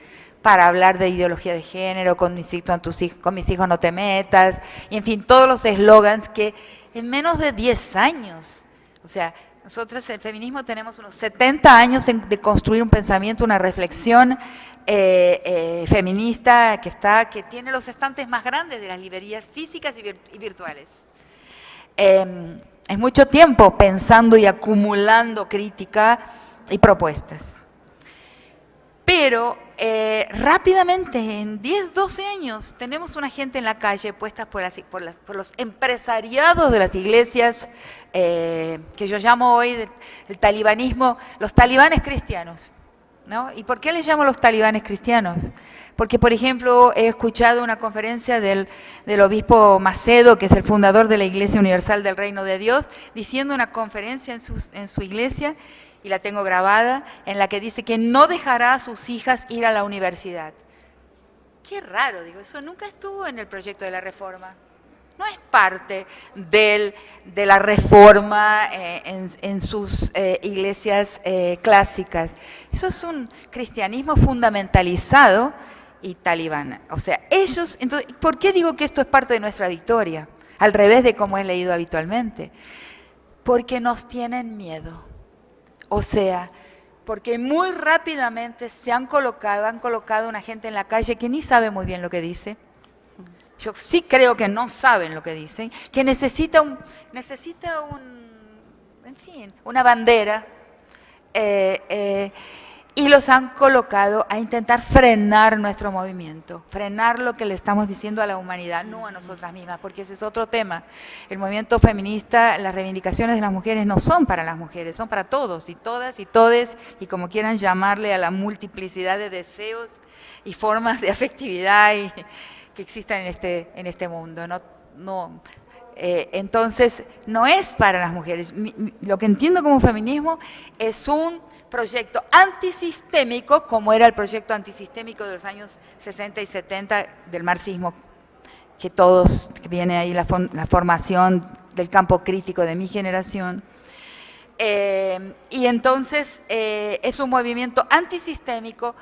para hablar de ideología de género, con mis hijos no te metas, y en fin, todos los eslogans que en menos de 10 años, o sea, nosotros el feminismo tenemos unos 70 años de construir un pensamiento, una reflexión feminista que tiene los estantes más grandes de las librerías físicas y virtuales. Es mucho tiempo pensando y acumulando crítica y propuestas. Pero rápidamente, en 10, 12 años, tenemos una gente en la calle puesta por los empresariados de las iglesias, que yo llamo hoy el talibanismo, los talibanes cristianos, ¿no? ¿Y por qué les llamo los talibanes cristianos? Porque, por ejemplo, he escuchado una conferencia del obispo Macedo, que es el fundador de la Iglesia Universal del Reino de Dios, diciendo una conferencia en su iglesia, y la tengo grabada, en la que dice que no dejará a sus hijas ir a la universidad. Qué raro, digo, eso nunca estuvo en el proyecto de la Reforma. No es parte de la Reforma en sus iglesias clásicas. Eso es un cristianismo fundamentalizado y talibán. O sea, ellos, entonces, ¿por qué digo que esto es parte de nuestra victoria? Al revés de como es leído habitualmente. Porque nos tienen miedo. O sea, porque muy rápidamente han colocado una gente en la calle que ni sabe muy bien lo que dice. Yo sí creo que no saben lo que dicen, que necesita una bandera, y los han colocado a intentar frenar nuestro movimiento, frenar lo que le estamos diciendo a la humanidad, no a nosotras mismas, porque ese es otro tema. El movimiento feminista, las reivindicaciones de las mujeres no son para las mujeres, son para todos y todas y todes, y como quieran llamarle a la multiplicidad de deseos y formas de afectividad que existen en este mundo. Entonces, no es para las mujeres. Lo que entiendo como feminismo es un proyecto antisistémico, como era el proyecto antisistémico de los años 60 y 70 del marxismo, que viene ahí la formación del campo crítico de mi generación. Y entonces es un movimiento antisistémico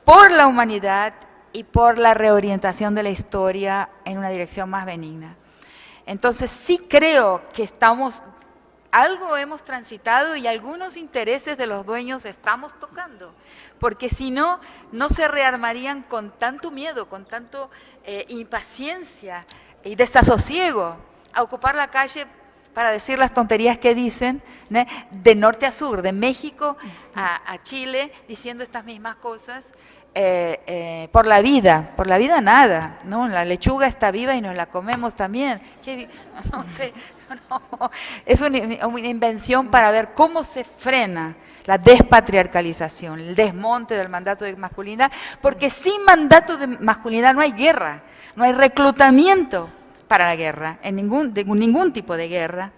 por la humanidad y por la reorientación de la historia en una dirección más benigna. Entonces sí creo que algo hemos transitado y algunos intereses de los dueños estamos tocando, porque si no, no se rearmarían con tanto miedo, con tanto impaciencia y desasosiego a ocupar la calle para decir las tonterías que dicen, ¿no? De norte a sur, de México a Chile, diciendo estas mismas cosas. Por la vida nada, ¿no? La lechuga está viva y nos la comemos también. No sé, no. Es una invención para ver cómo se frena la despatriarcalización, el desmonte del mandato de masculinidad, porque sin mandato de masculinidad no hay guerra, no hay reclutamiento para la guerra, de ningún tipo de guerra,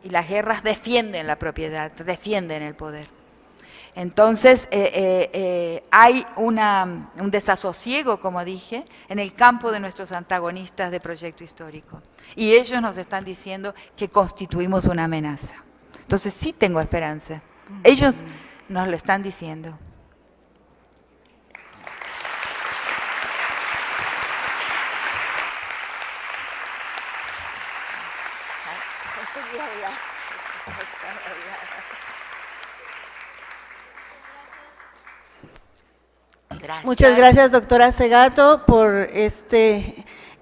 y las guerras defienden la propiedad, defienden el poder. Entonces, hay un desasosiego, como dije, en el campo de nuestros antagonistas de proyecto histórico. Y ellos nos están diciendo que constituimos una amenaza. Entonces, sí tengo esperanza. Ellos nos lo están diciendo. Gracias. Muchas gracias, doctora Segato, por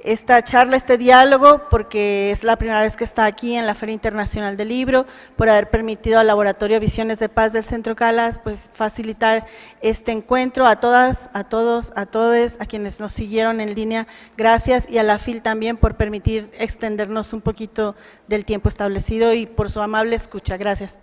esta charla, este diálogo, porque es la primera vez que está aquí en la Feria Internacional del Libro, por haber permitido al Laboratorio Visiones de Paz del Centro Calas pues facilitar este encuentro. A todas, a todos, a todes, a quienes nos siguieron en línea, gracias, y a la FIL también por permitir extendernos un poquito del tiempo establecido y por su amable escucha. Gracias.